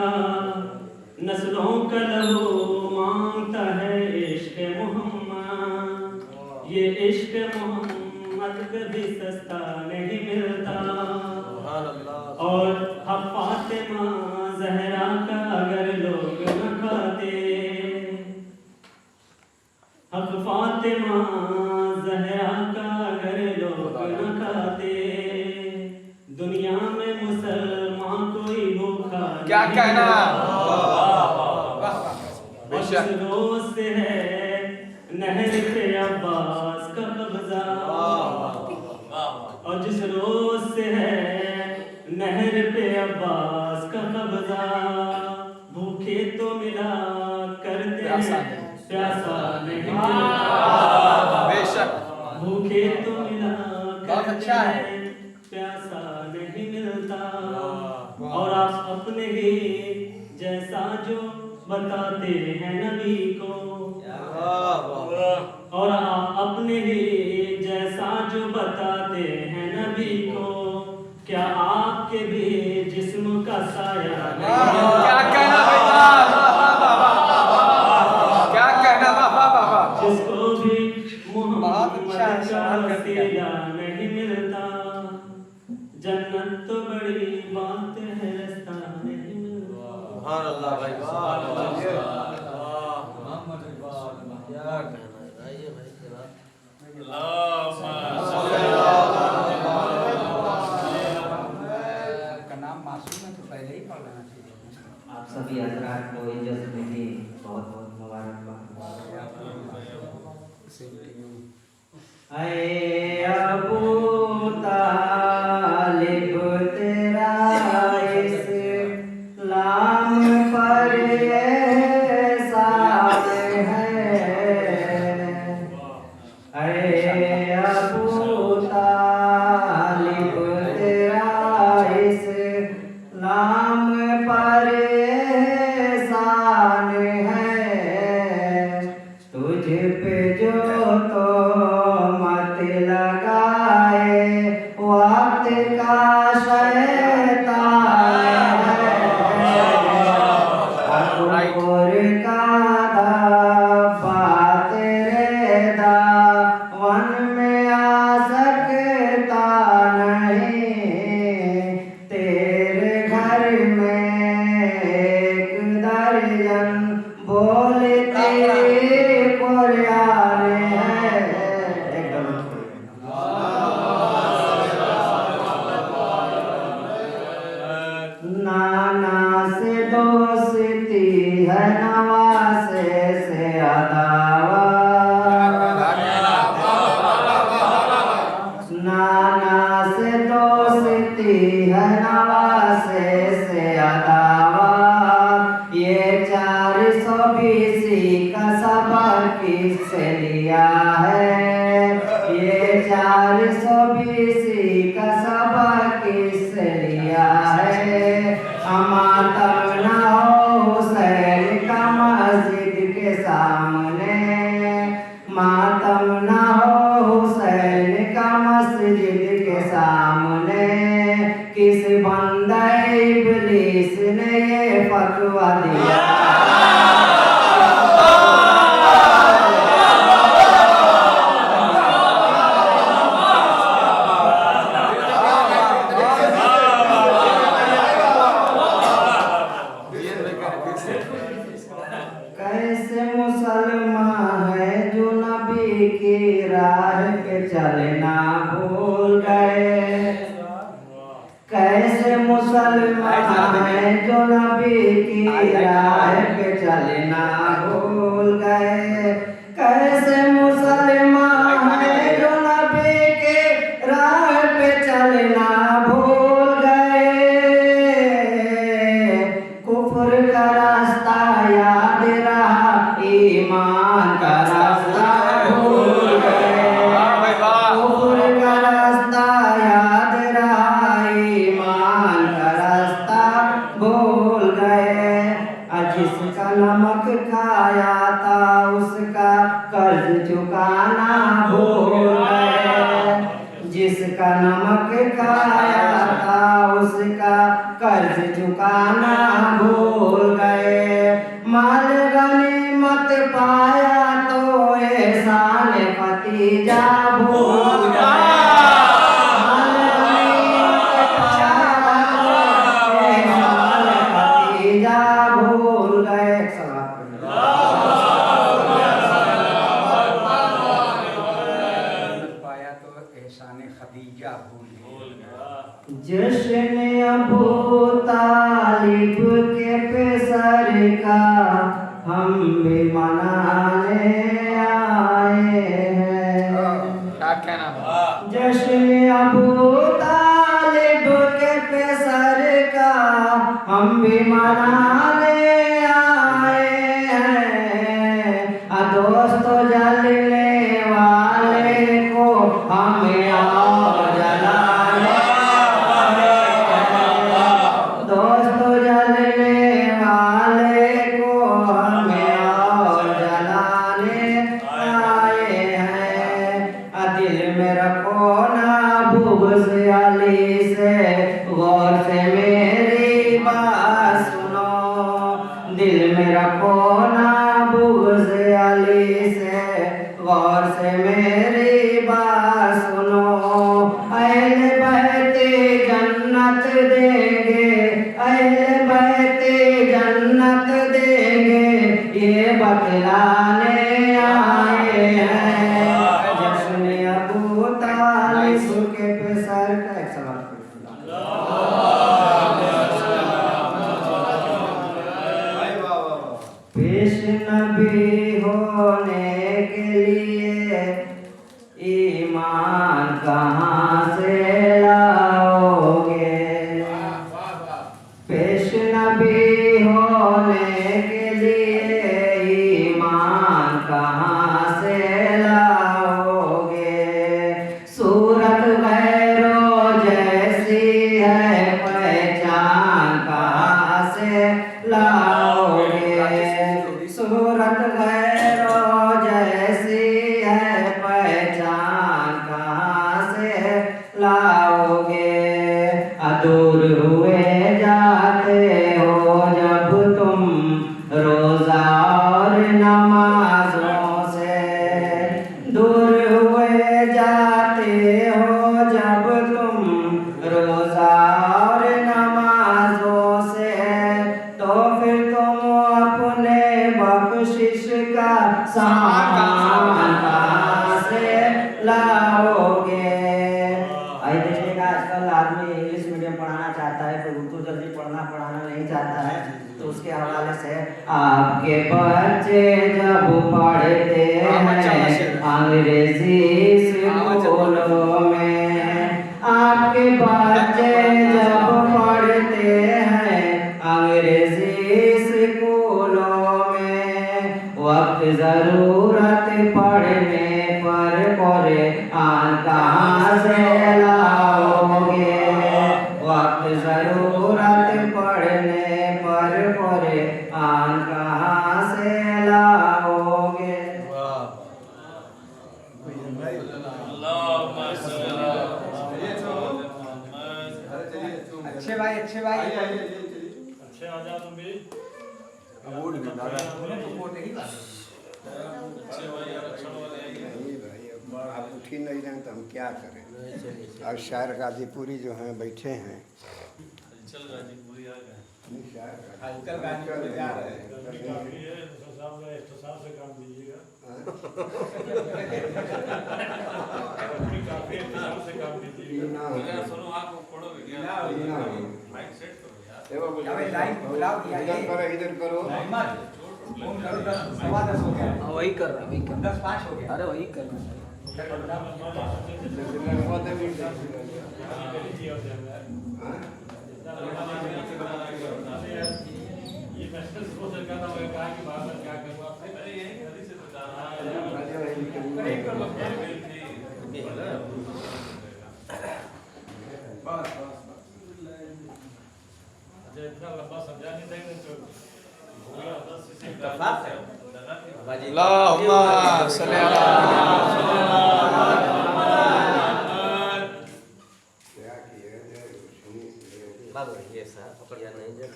नस्लों का लहू मांगता है इश्क मोहम्मद, ये इश्क मोहम्मद कभी सस्ता नहीं मिलता। और हक फातिमा ज़हरा का अगर लोग न खाते, हक फातिमा ज़हरा का अगर लोग न खाते, दुनिया में मुसलमान कोई भूखा क्या कहना जिस रोज से है नहर पे अब्बास का कब्जा, और जिस रोज से है नहर पे अब्बास का कब्जा, भूखे तो मिला करते प्यासा नहीं मिलता, बेशक भूखे तो मिला बहुत अच्छा है, प्यासा नहीं मिलता। और आप अपने ही जैसा जो बताते हैं नबी को, और आप अपने ही जैसा जो बताते हैं नबी को, क्या आपके भी जिस्म का साया नहीं? क्या कहना भाई, क्या कहना बाबा, जिसको भी मोहम्मद का वसीला नहीं मिलता, जन्नत तो बड़ी बात है रास्ता नहीं मिलता। का नाम मासूम है तो पहले ही पढ़ लेना चाहिए। आप सभी हजरात को इस जश्न में भी बहुत बहुत मुबारकबाद। ऐ अबू तालिब तेरा इस्लाम पर एहसान है, ऐ अबू तालिब तेरा इस्लाम पर एहसान है, तुझ पे जो तो मत लगाए वक्त का शैतान है, अकबर का धब्बा तेरे दामन में आ सकता नहीं, तेरे घर में एक दर्जन बोलते कुरान है। एकदम नाना से दोस्ती है, नवासे से अदावत, 420 का सबक किससे लिया है? ये 420 का सबक किससे लिया है? मातम ना हो हुसैन का मस्जिद के सामने, मातम ना हो हुसैन का मस्जिद के सामने, किस बंदे इब्लीस ने ये फतवा दिया? कैसे मुसलमान है जो नबी की राह पे चलना भूल गए? कैसे मुसलमान है जो नबी की राह पे चलना भूल गए? कैसे मुसलमान है जो नबी के राह पे चलना भूल गए? कुफ्र का रास्ता याद रहा, ईमान का रास्ता भूल गए। कुफ्र का रास्ता याद रहा, ईमान का रास्ता भूल गए। जिसका नमक खाया था उसका कर्ज चुकाना भूल गए। जिसका नमक खाया था उसका कर्ज चुकाना भूल गए। माल गनीमत पाया तो एहसान भतीजा भूल गए। माल गनीमत पाया तो एहसान भतीजा भूल गए। पाया तो एहसान खदीजा भूल गए। जश्न अबू तालिब के पेसर का हम भी मनाने आए हैं। क्या कहना? जश्न अबू तालिब के पेसर का हम भी मनाने आए हैं। दोस्तों जलने वाले को हमें और जलाने, दोस्तों जलने वाले को हमें और जलाने आए हैं। दिल में रखो ना बुग़्ज़ अली से, गौर से मेरी बात सुनो। दिल में रखो ना बुग़्ज़ अली से, गौर से मेरी बात सुनो। अहले बैते जन्नत देंगे, अहले बैते जन्नत देंगे, ये बतलाने आए हैं। जश्न अबू तालिब के पेसर का एक सवाल पेश नबी होने के लिए ईमान कहाँ से लाओगे? पेश नबी होने के लिए ईमान कहाँ से लाओगे? सूरत गैरों जैसी है, पहचान कहाँ से लाओगे? सूरत गैरों जैसी है, पहचान कहाँ से लाओगे? दूर हुए जाते हो जब तुम रोजा और नमाजों से, दूर हुए जाते हो जब तुम रोजा और नमाजों से, तो फिर तुम अपने बख्शिश का सामान कहाँ से लाओगे? आई देखिएगा, आजकल आदमी इंग्लिश मीडियम पढ़ाना चाहता है, कोई उर्दू जल्दी पढ़ाना नहीं चाहता है, तो उसके हवाले से आपके बच्चे जब पढ़ते हैं अंग्रेजी स्कूलों में, आपके बच्चे जब पढ़ते हैं अंग्रेजी स्कूलों में, जरूरत पड़ने पर कुरान कहाँ से लाओगे, वक्त जरूरत पड़ने पर कुरान कहाँ से लाओगे। अच्छे भाई, अच्छे भाई। अच्छे आ जाओ तुम भी। आप उठ ही नहीं रहे तो हम क्या करें। और शायर गाजीपुरी जो हैं बैठे हैं। चल गाजीपुरी आ गए। अंकल गाजीपुरी आ रहे हैं। से काम दीजिएगा। से काम दीजिएगा। सुनो आप पढ़ोगे क्या? माइक सेट करो यार। लाइन बुलाओ दिया। इधर करो। फोन करो 10:15 हो गया। वही कर रहा, वही कर 10:05 हो गया। अरे वही कर रहा। ये मैसेज को सरकार ने कहा कि बाद में क्या करूँ आपसे, पहले यही खरी से बताना है। अच्छा इतना लंबा समझा नहीं था तो हो गया 10 से अल्लाहुम्मा सल्ली अला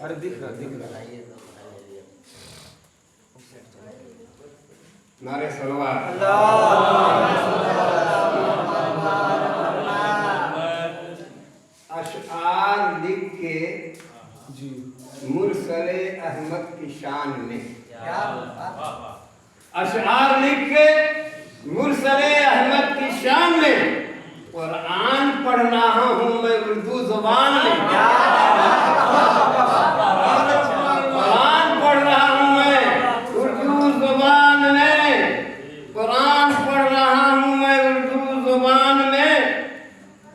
अरे दिख रहा नारे सलवार। अशआर लिख के मुरसले अहमद की शान में। अशआर लिख के मुरसले अहमद की शान में कुरान पढ़ रहा हूँ मैं उर्दू जुबान में। कुरान पढ़ रहा हूँ मैं उर्दू जुबान में। कुरान पढ़ रहा हूँ मैं उर्दू जुबान में।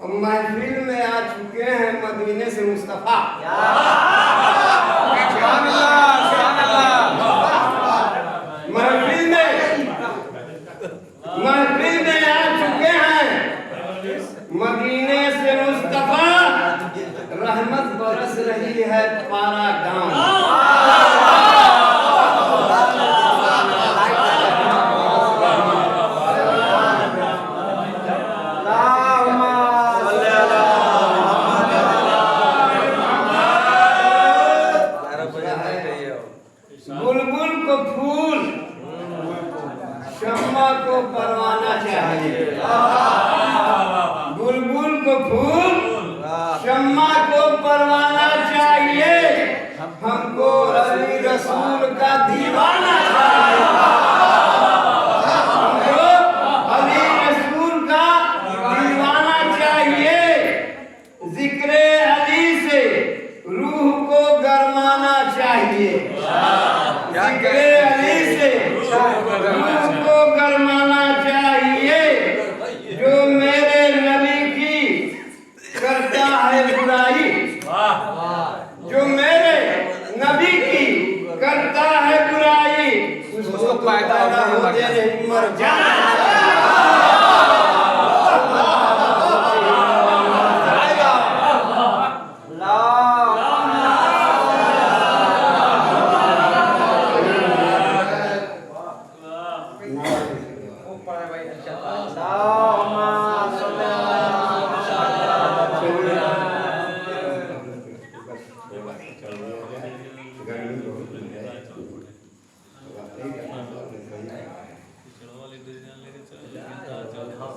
और महफिल में आ चुके हैं मदीने से मुस्तफा। महफिल में आ चुके हैं मदीने से मुस्तफा। रहमत बरस रही है पारा गांव। बुलबुल को फूल, शम्मा को परवाना चाहिए। बुलबुल को फूल, शम्मा को परवाना चाहिए। हमको अली रसूल का दीवाना चाहिए। हमको अली रसूल का दीवाना चाहिए। जिक्रे अली से रूह को गरमाना चाहिए। जिक्रे अली से रूह को गरमाना चाहिए। जो मेरे नबी की करता है बुराई, जो मेरे नबी की करता है बुराई, उसको पैदा होते नहीं मर जाना।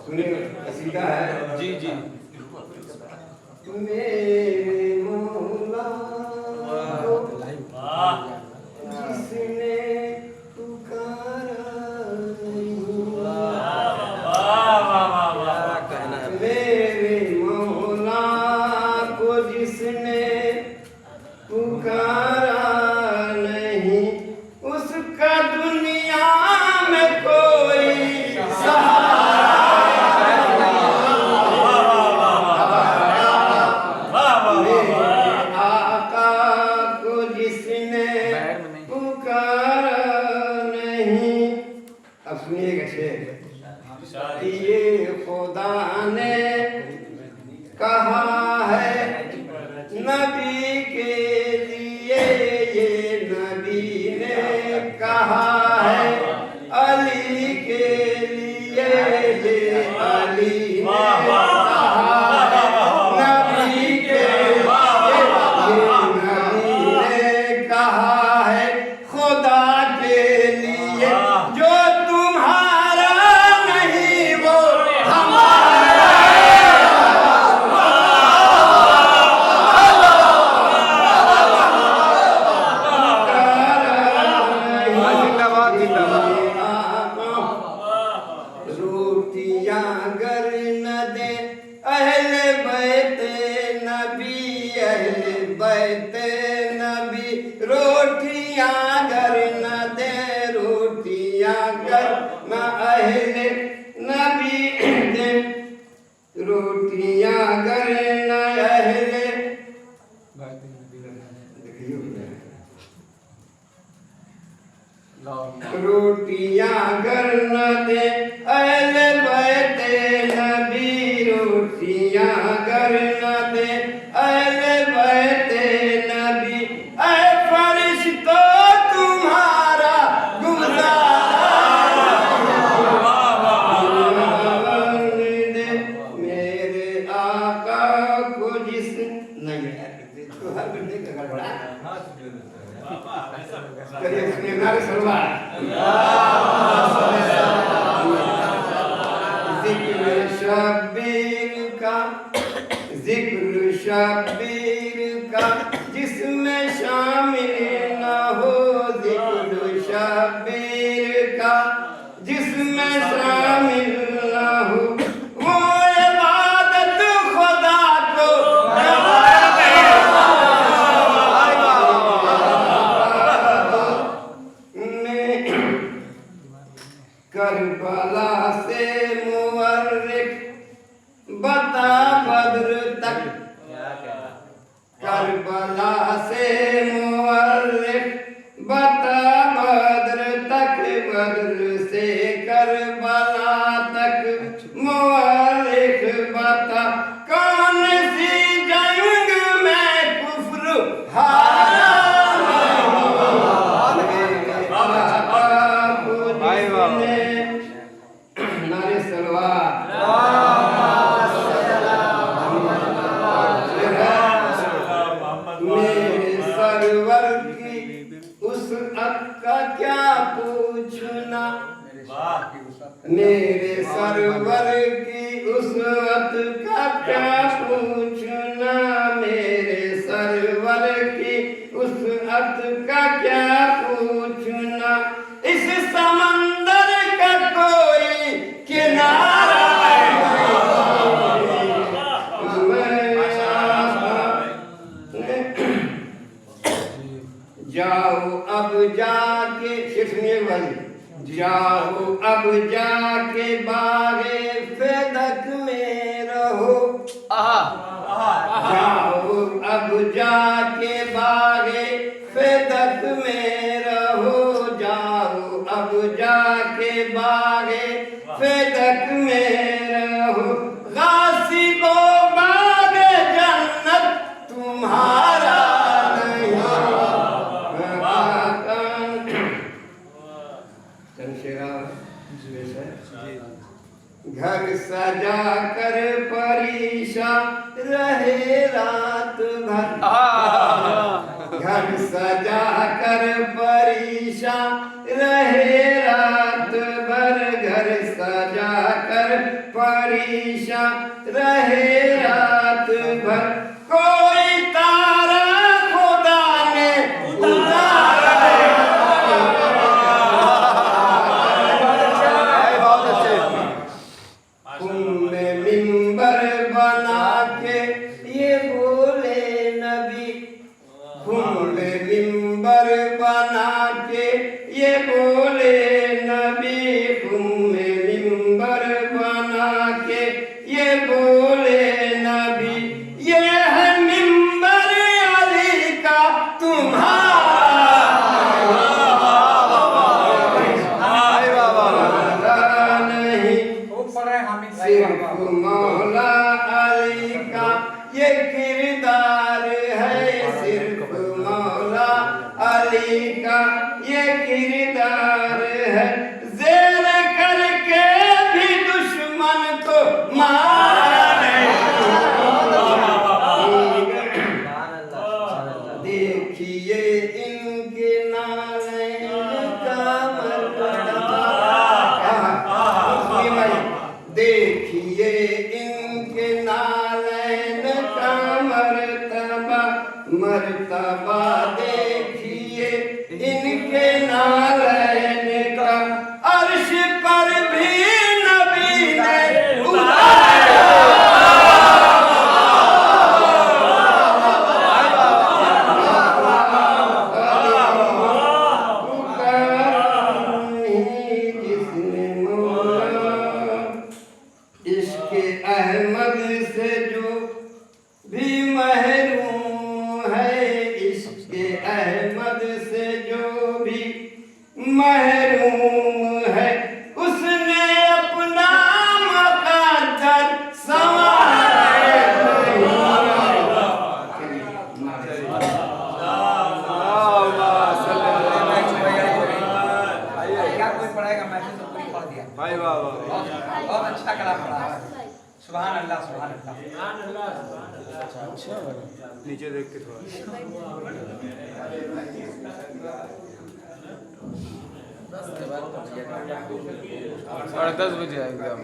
सुनिए कसीदा है। जी जी मेरे मौला जिसने पुकारा मेरे मौला को जिसने पुकारा नहीं, उसका दुनिया में कोई सुनिएगा शेर। ये खुदा ने कहा है नबी के लिए, ये नबी ने कहा है अली के लिए, ये अली ने कहा है नबी के लिए, ये नबी ने कहा है खुदा के लिए। जो तुम्हारा नहीं वो हमारा जिंदाबाद जिंदाबाद। रोटियां गर न दे अहले बैते नबी, अहले बैते नबी, रोटियां गर न दे, रोटियां गर न अहले नबी दे, रोटियां गर न अहले रोटियां गर न दे अहले बैते नबी, रोटियां गर न दे अहले बैते नबी, ऐ फरिश्तो तुम्हारा गुज़ारा दे मेरे आका को जिस नहीं है तो हर बंदे का गड़बड़ा करिए सुनिए नारे सलवार। जिक्र शब्बीर का, जिक्र शब्बीर का जिसमें शामिल न हो, जिक्र शब्बीर का जिसमें शामिल न हो, वो इबादत खुदा को करबला से मुवर्रिख बता बद्र तक, करबला से मुवर्रिख बता बद्र तक, बद्र से करबला तक मुवर्रिख बता, कौन सी जंग में कुफ्र हारा नारे सलवार। मेरे सरवर की उस का क्या पूछना, मेरे सरवर की उसवत का क्या पूछना, मेरे सरवर की उसवत का क्या पूछना, इस समंदर का कोई किनारा जाओ अब जाके सुनिए भाई, जाओ अब जाके बागे फेदक में रहो, जाओ अब जाके बागे फेदक में रहो, जाओ अब जाके बागे फेदक में रहो, गासिबो बागे जन्नत तुम्हारा नहीं। घर सजा कर परेशान रहे रात भर, घर सजा कर परेशान रहे रात भर, घर सजा कर परेशान रहे रात भर, कोई तारा खुदा ने उतारा। तुमने मिंबर बना के ये बोले नबी, तुमने मिंबर बना के ये बोले नबी, तुमने मिंबर बना के ये बोले नबी, ये है मिंबर अली का तुम्हारा। है, ज़ेर करके भी दुश्मन को मारे। देखिए इनके नालैन का मर्तबा, देखिए इनके नालैन का मर्तबा, मर्तबा देखिए इनके नालैन का, अर्श पर भी नबी ने उतारा। जिसने मौला इश्क़े अहमद से जो भी महरूम है, इश्क़े अहमद से जो भी महरूम है, उसने अपना मुक़द्दर संवारा। क्या कोई पढ़ेगा? मैंने तो पूरी पढ़ दिया भाई वाह वाह, बहुत अच्छा कलाम पढ़ा। सुभान अल्लाह, सुभान अल्लाह। नीचे देख के थोड़ा। 10:30 बजे एग्जाम,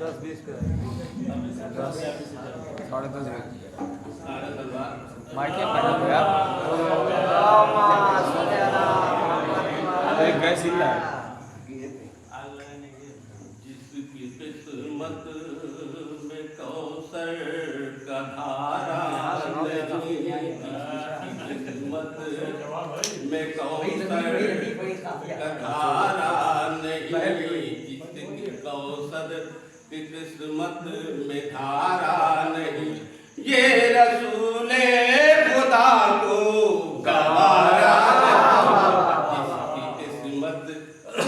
10:20 का 10 10:30 बजे। माइक क्या पहना हुआ यार? एक गैस हिल रहा है। जिसकी किस्मत में कौसर का धारा नहीं, किस्मत में कौसर का धारा नहीं, जिसकी कौसर की किस्मत में धारा नहीं, ये रसूले खुदा को गवारा। जिसकी किस्मत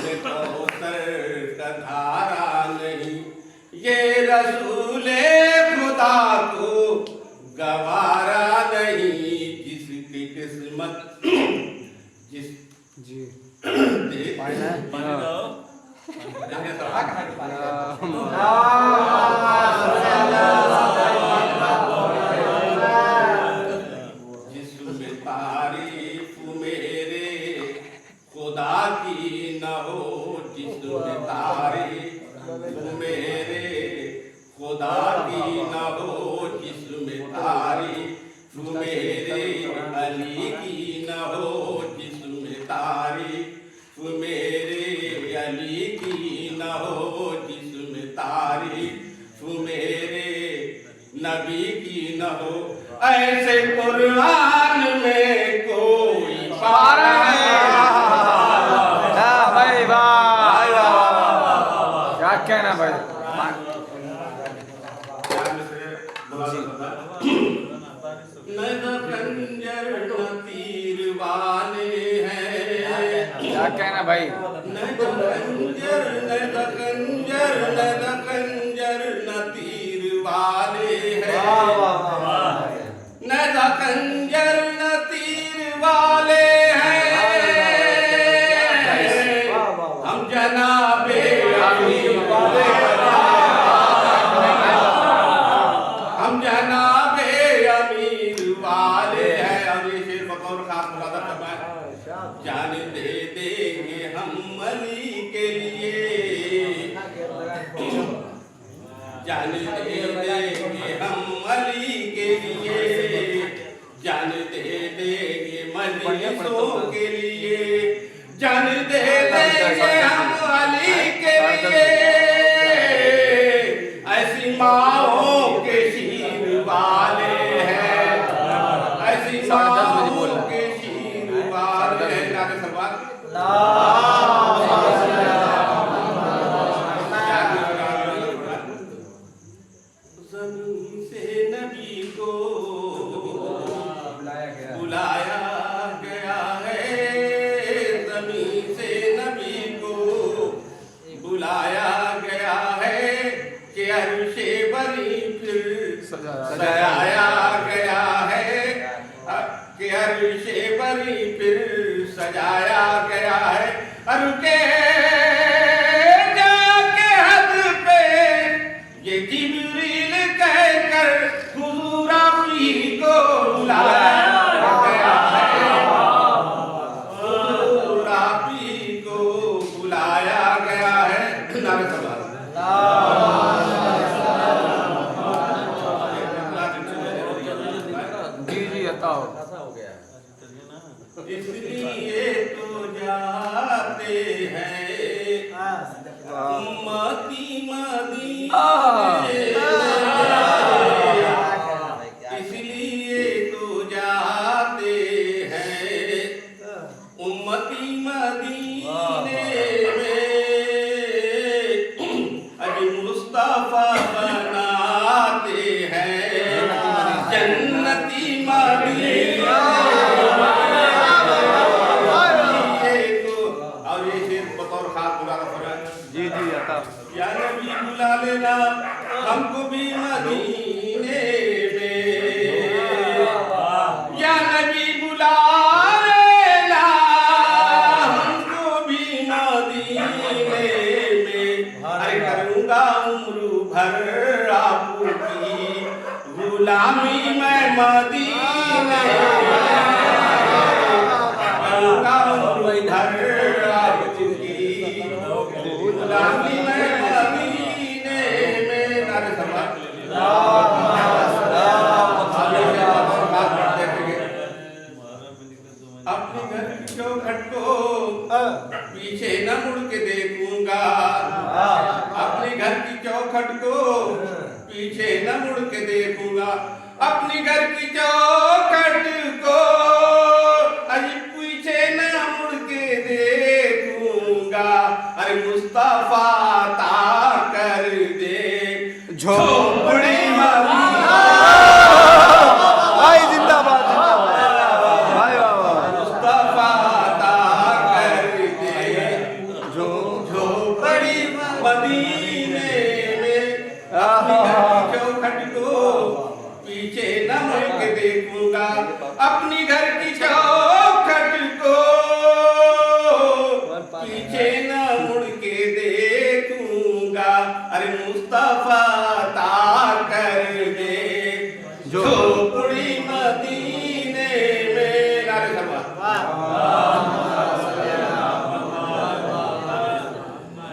में कौसर का धारा नहीं, ये रसूले खुदा को गवारा नहीं, जिसकी किस्मत जिस जी जिसमें तारीफ मेरे खुदा की न हो, जिसमें तारीफ मेरे खुदा की न हो, जिसमें तारीफ मेरे अली की न हो, जिसमें तारीफ मेरे अली की न हो, जिसमें तारीफ मेरे नबी की न हो, ऐसे कुरान में कोई पारा भाई वाह, क्या कहना भाई? न खंजर न तीर वाले हैं, क्या कहना भाई? न खंजर न तीर वाले हैं, न खंजर न तीर वाले हैं, हम जनाबे अमीर वाले, हम जनाबे अमीर वाले हैं। अब ये शेर बकौल खास मुरादा फरमाए, जान दे देंगे हम अली के लिए, जान दे देंगे हम अली के लिए, जान दे देंगे मजलिसों के लिए, जान दे देंगे हम अली के लिए, ऐसी माओ के शीर वाले हैं, ऐसी माओ के शीर वाले हैं। नारे सलवार ज़मीन से नबी को बुलाया गया है, ज़मीन से नबी को बुलाया गया है, कि अर्शे बरी फिर सजाया गया है, कि अर्शे बरी फिर सजाया गया है। रुके जाके हद पे ये जिब्रील कहकर हुजूर आप ही को बुलाया गया है। हुजूर आप ही को बुलाया गया है। नारे सवाल इसलिए तो जाते हैं उम्मती मदीने, इसलिए तो जाते हैं उम्मती मदीने में। अभी मुस्तफा बनाते हैं जन्नती मदीने। जी जी आता या नबी बुला लेना हमको भी मदीने में, या नबी बुला लेना हमको भी मदीने में। अरे करूँगा उम्र भर आपकी गुलामी मैं मदीने में, करूँगा उम्र भर आपकी गुलामी मैं मदीने में। नारे सवाल अपने घर की चौखट को पीछे न मुड़ के देखूंगा, अपने घर की चौखट को पीछे न मुड़ के देखूंगा, अपने घर की चौखट को अरे पीछे न मुड़ के देखूंगा। अरे मुस्तफा ता कर दे झोपड़ी भाई जिंदाबाद भाई मुस्तफा ता कर दे झोपड़ी मदीने में। अपनी घर की चौखट को पीछे न मुड़ के देखूंगा, अपनी घर की चौखट को पीछे न मुड़ के देखूंगा। अरे मुस्तफा ता कर दे झोपड़ी मदीने में। नारे सवाल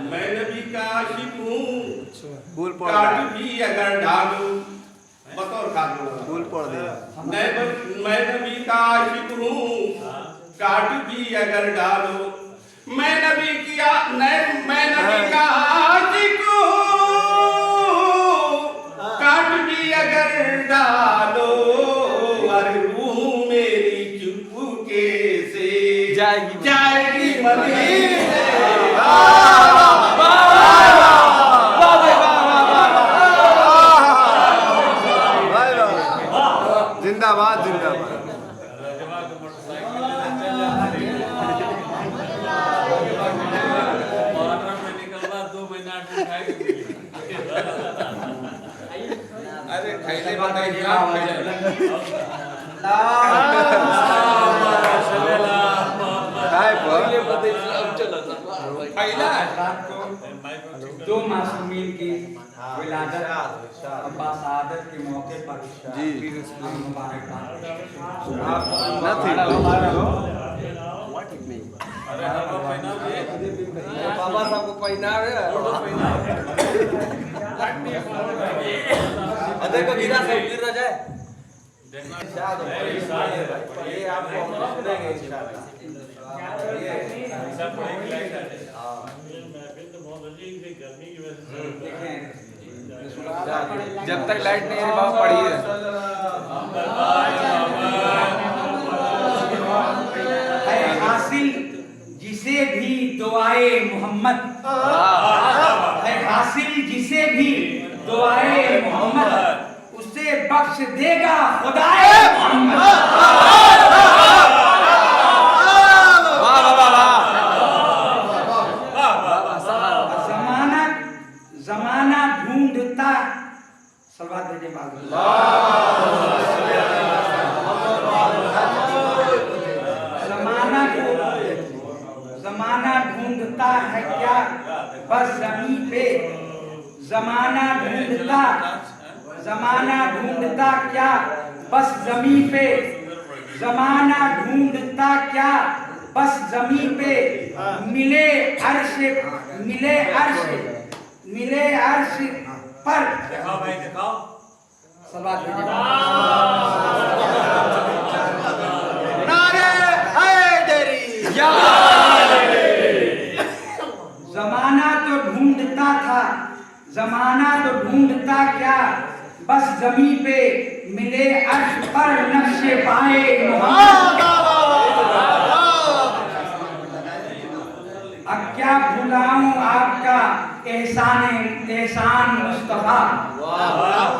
मैं नबी का आशिक हूँ, फूल पड़ काट भी अगर ढालूं बतौर खातून। फूल पड़ दे मैं नबी का आशिक हूँ, काट भी अगर डालो। मैं नबी का आशिक हूँ, काट भी अगर डालो। अरे रूह मेरी चुपके से जाएगी मदीने। जिंदाबाद जिंदाबाद अरे खैले बताइए आप दो मासूमीन की विलादत अब्बासादत के मौके पर जी हम मुबारकबाद बाबा साहब को पहनावे अदर को गिरा सब गिर ना जाए ये आपको हम देंगे इंशाल्लाह। जब तक लाइट नहीं है बाबा पड़ी है हासिल जिसे भी दुआए मोहम्मद, है हासिल जिसे भी दुआए मोहम्मद, उसे बख्श देगा खुदाए मोहम्मद। जमाना ढूंढता सलवात भेजे जमाना को जमाना ढूंढता है क्या बस जमीन पे, जमाना ढूंढता क्या बस जमीन पे, जमाना ढूंढता क्या बस जमीन पे, मिले अर्श पर। दिखाओ भाई दिखाओ। सलवात भेजिए। जमाना तो ढूंढता क्या बस जमीन पे, मिले अर्श पर नक्शे पाए मोहम्मद। अब क्या भुलाऊं आपका एहसान मुस्तफा,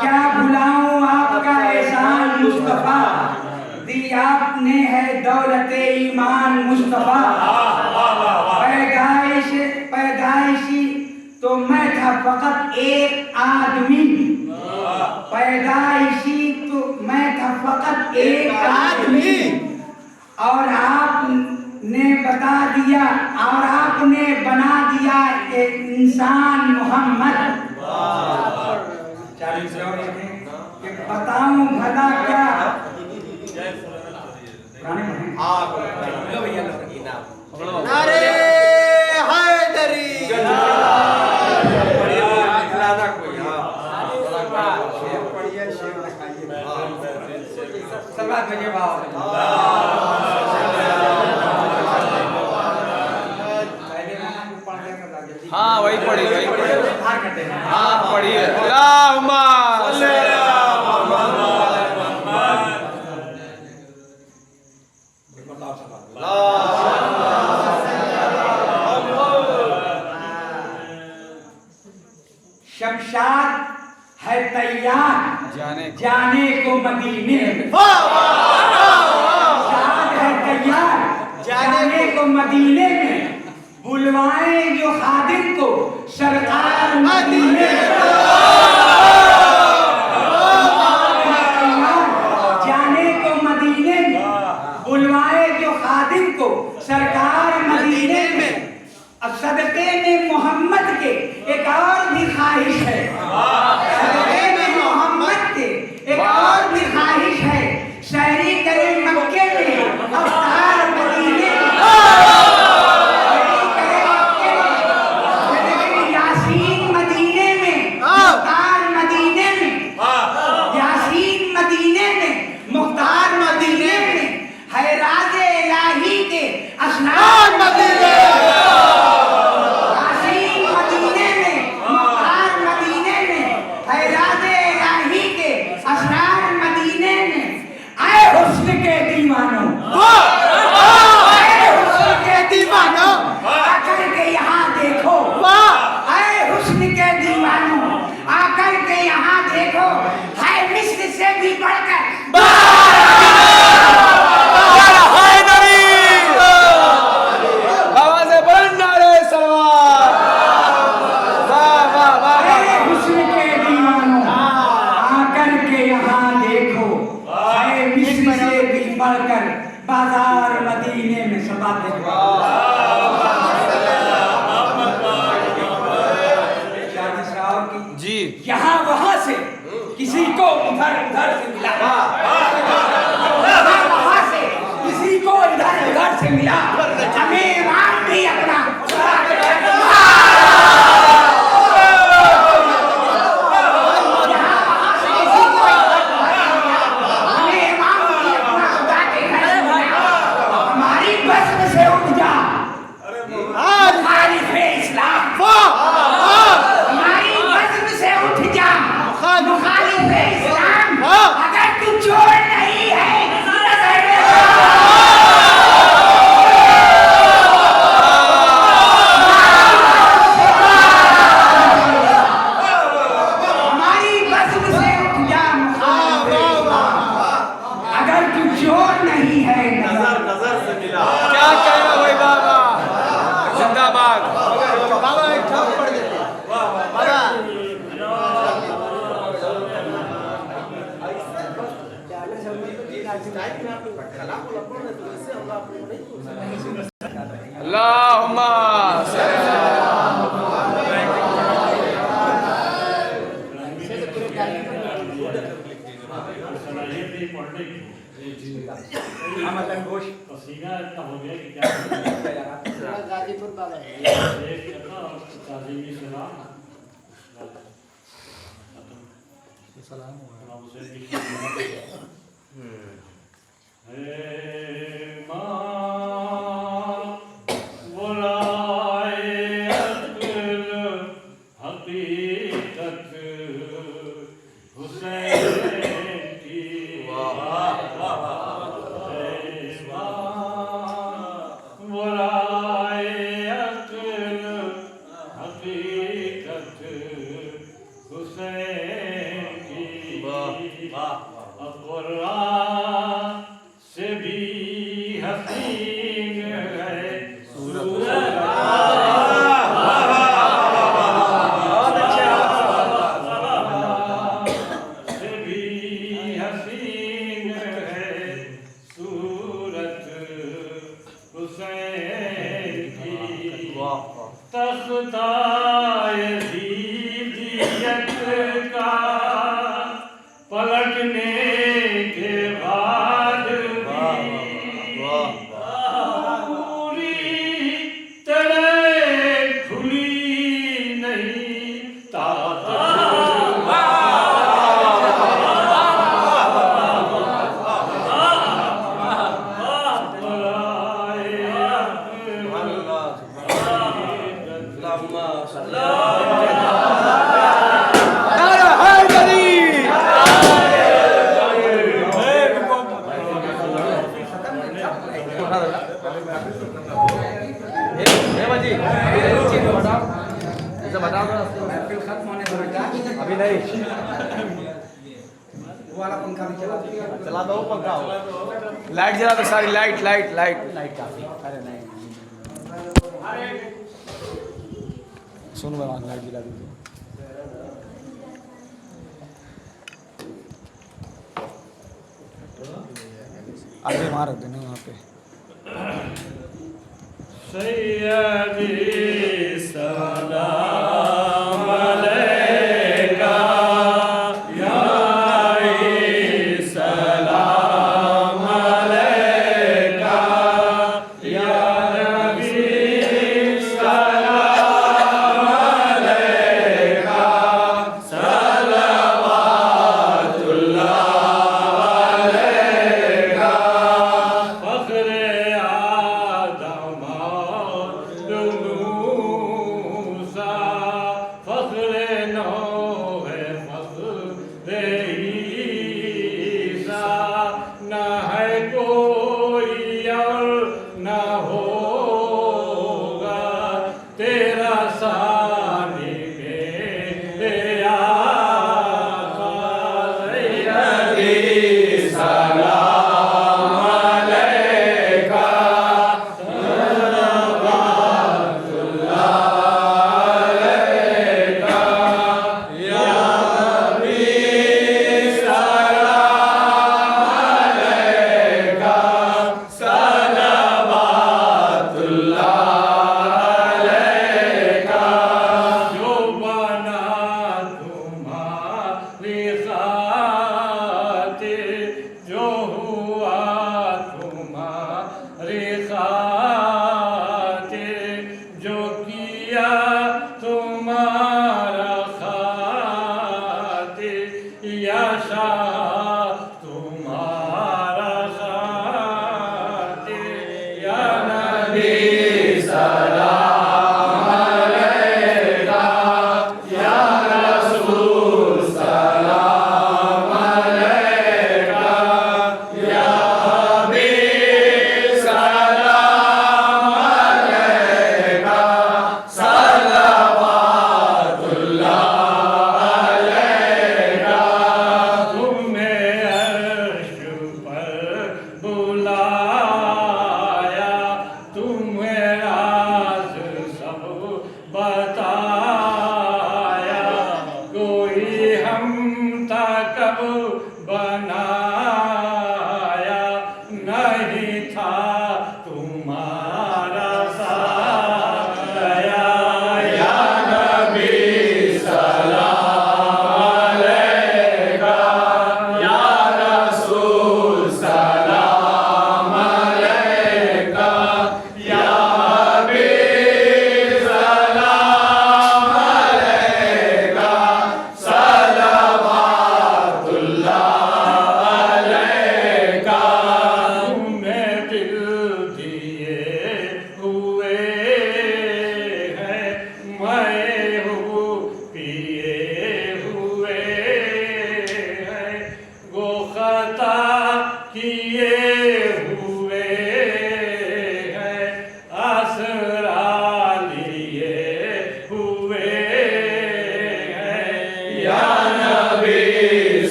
क्या भुलाऊं आपका एहसान मुस्तफा, दी आपने है दौलत ईमान मुस्तफा। पैदाइशी तो मैं था फकत एक आदमी, पैदाइशी तो मैं था फकत एक आदमी, और आपने बता दिया और आपने बना दिया एक इंसान मोहम्मद। कि बताऊं भला क्या नारे हैदरी सलवात भेजिए भाव। हाँ वही पढ़ी हाँ पढ़िए। शमशाद है तैयार जाने को मदीने में, शमशाद है तैयार जाने को मदीने में, बुलवाएं जो खादिम को सरकार मदीने में, जाने को मदीने में, बुलवाएं जो खादिम को सरकार मदीने में। अब सदके में मोहम्मद के एक और भी ख्वाहिश है, सदके में मोहम्मद के एक और भी ख्वाहिश है, शहरी करे मक्के में अफ्तार मदीने में, यासीन मदीने में मुख्तार मदीने में, यासीन मदीने में मुख्तार मदीने में, है राज़े इलाही के असनार मदीने में, आकर के यहाँ देखो, आए हुस्न के दीवानों, आकर के यहाँ देखो, है मिस्र से भी बढ़कर हुस्न के दीवानों, आकर के यहाँ देखो, है मिस्र से भी बढ़कर बाजार मदीने में। सभा देखो जी, यहाँ वहां से किसी को उधर से मिला, वहां से किसी को इधर से मिला, हमें इमाम भी अपना हमारी बस से उठ जा मुखालिफे इस्लाम, हमारी बज़्म से उठ जा मुखालिफे इस्लाम, अगर तू चोर नहीं है अल्लाहुम्मा पसीना इतना हो गया कि क्या गाजीपुर वाला अभी नहीं वाला पंखा भी चला दो पंखा लाइट जला दो सारी लाइट लाइट लाइट लाइट काफी अरे नहीं सुन भगवान लाइट जला दीजिए आगे वहाँ रख देना वहाँ पे सैयदी सलाम अलैका या सलाम अलैका या नबी सलाम अलैका सलवातुल्लाह अलैका फख्रे आदम मूसा फख्रे नूह फख्रे ईसा न है कोई और न होगा तेरा सानी मेरे आका सैयदी सलाम अलैका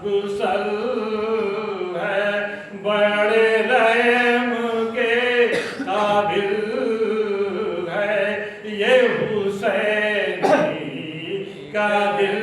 कुशल है, बड़े रहम के काबिल है, ये हुसैनी का दिल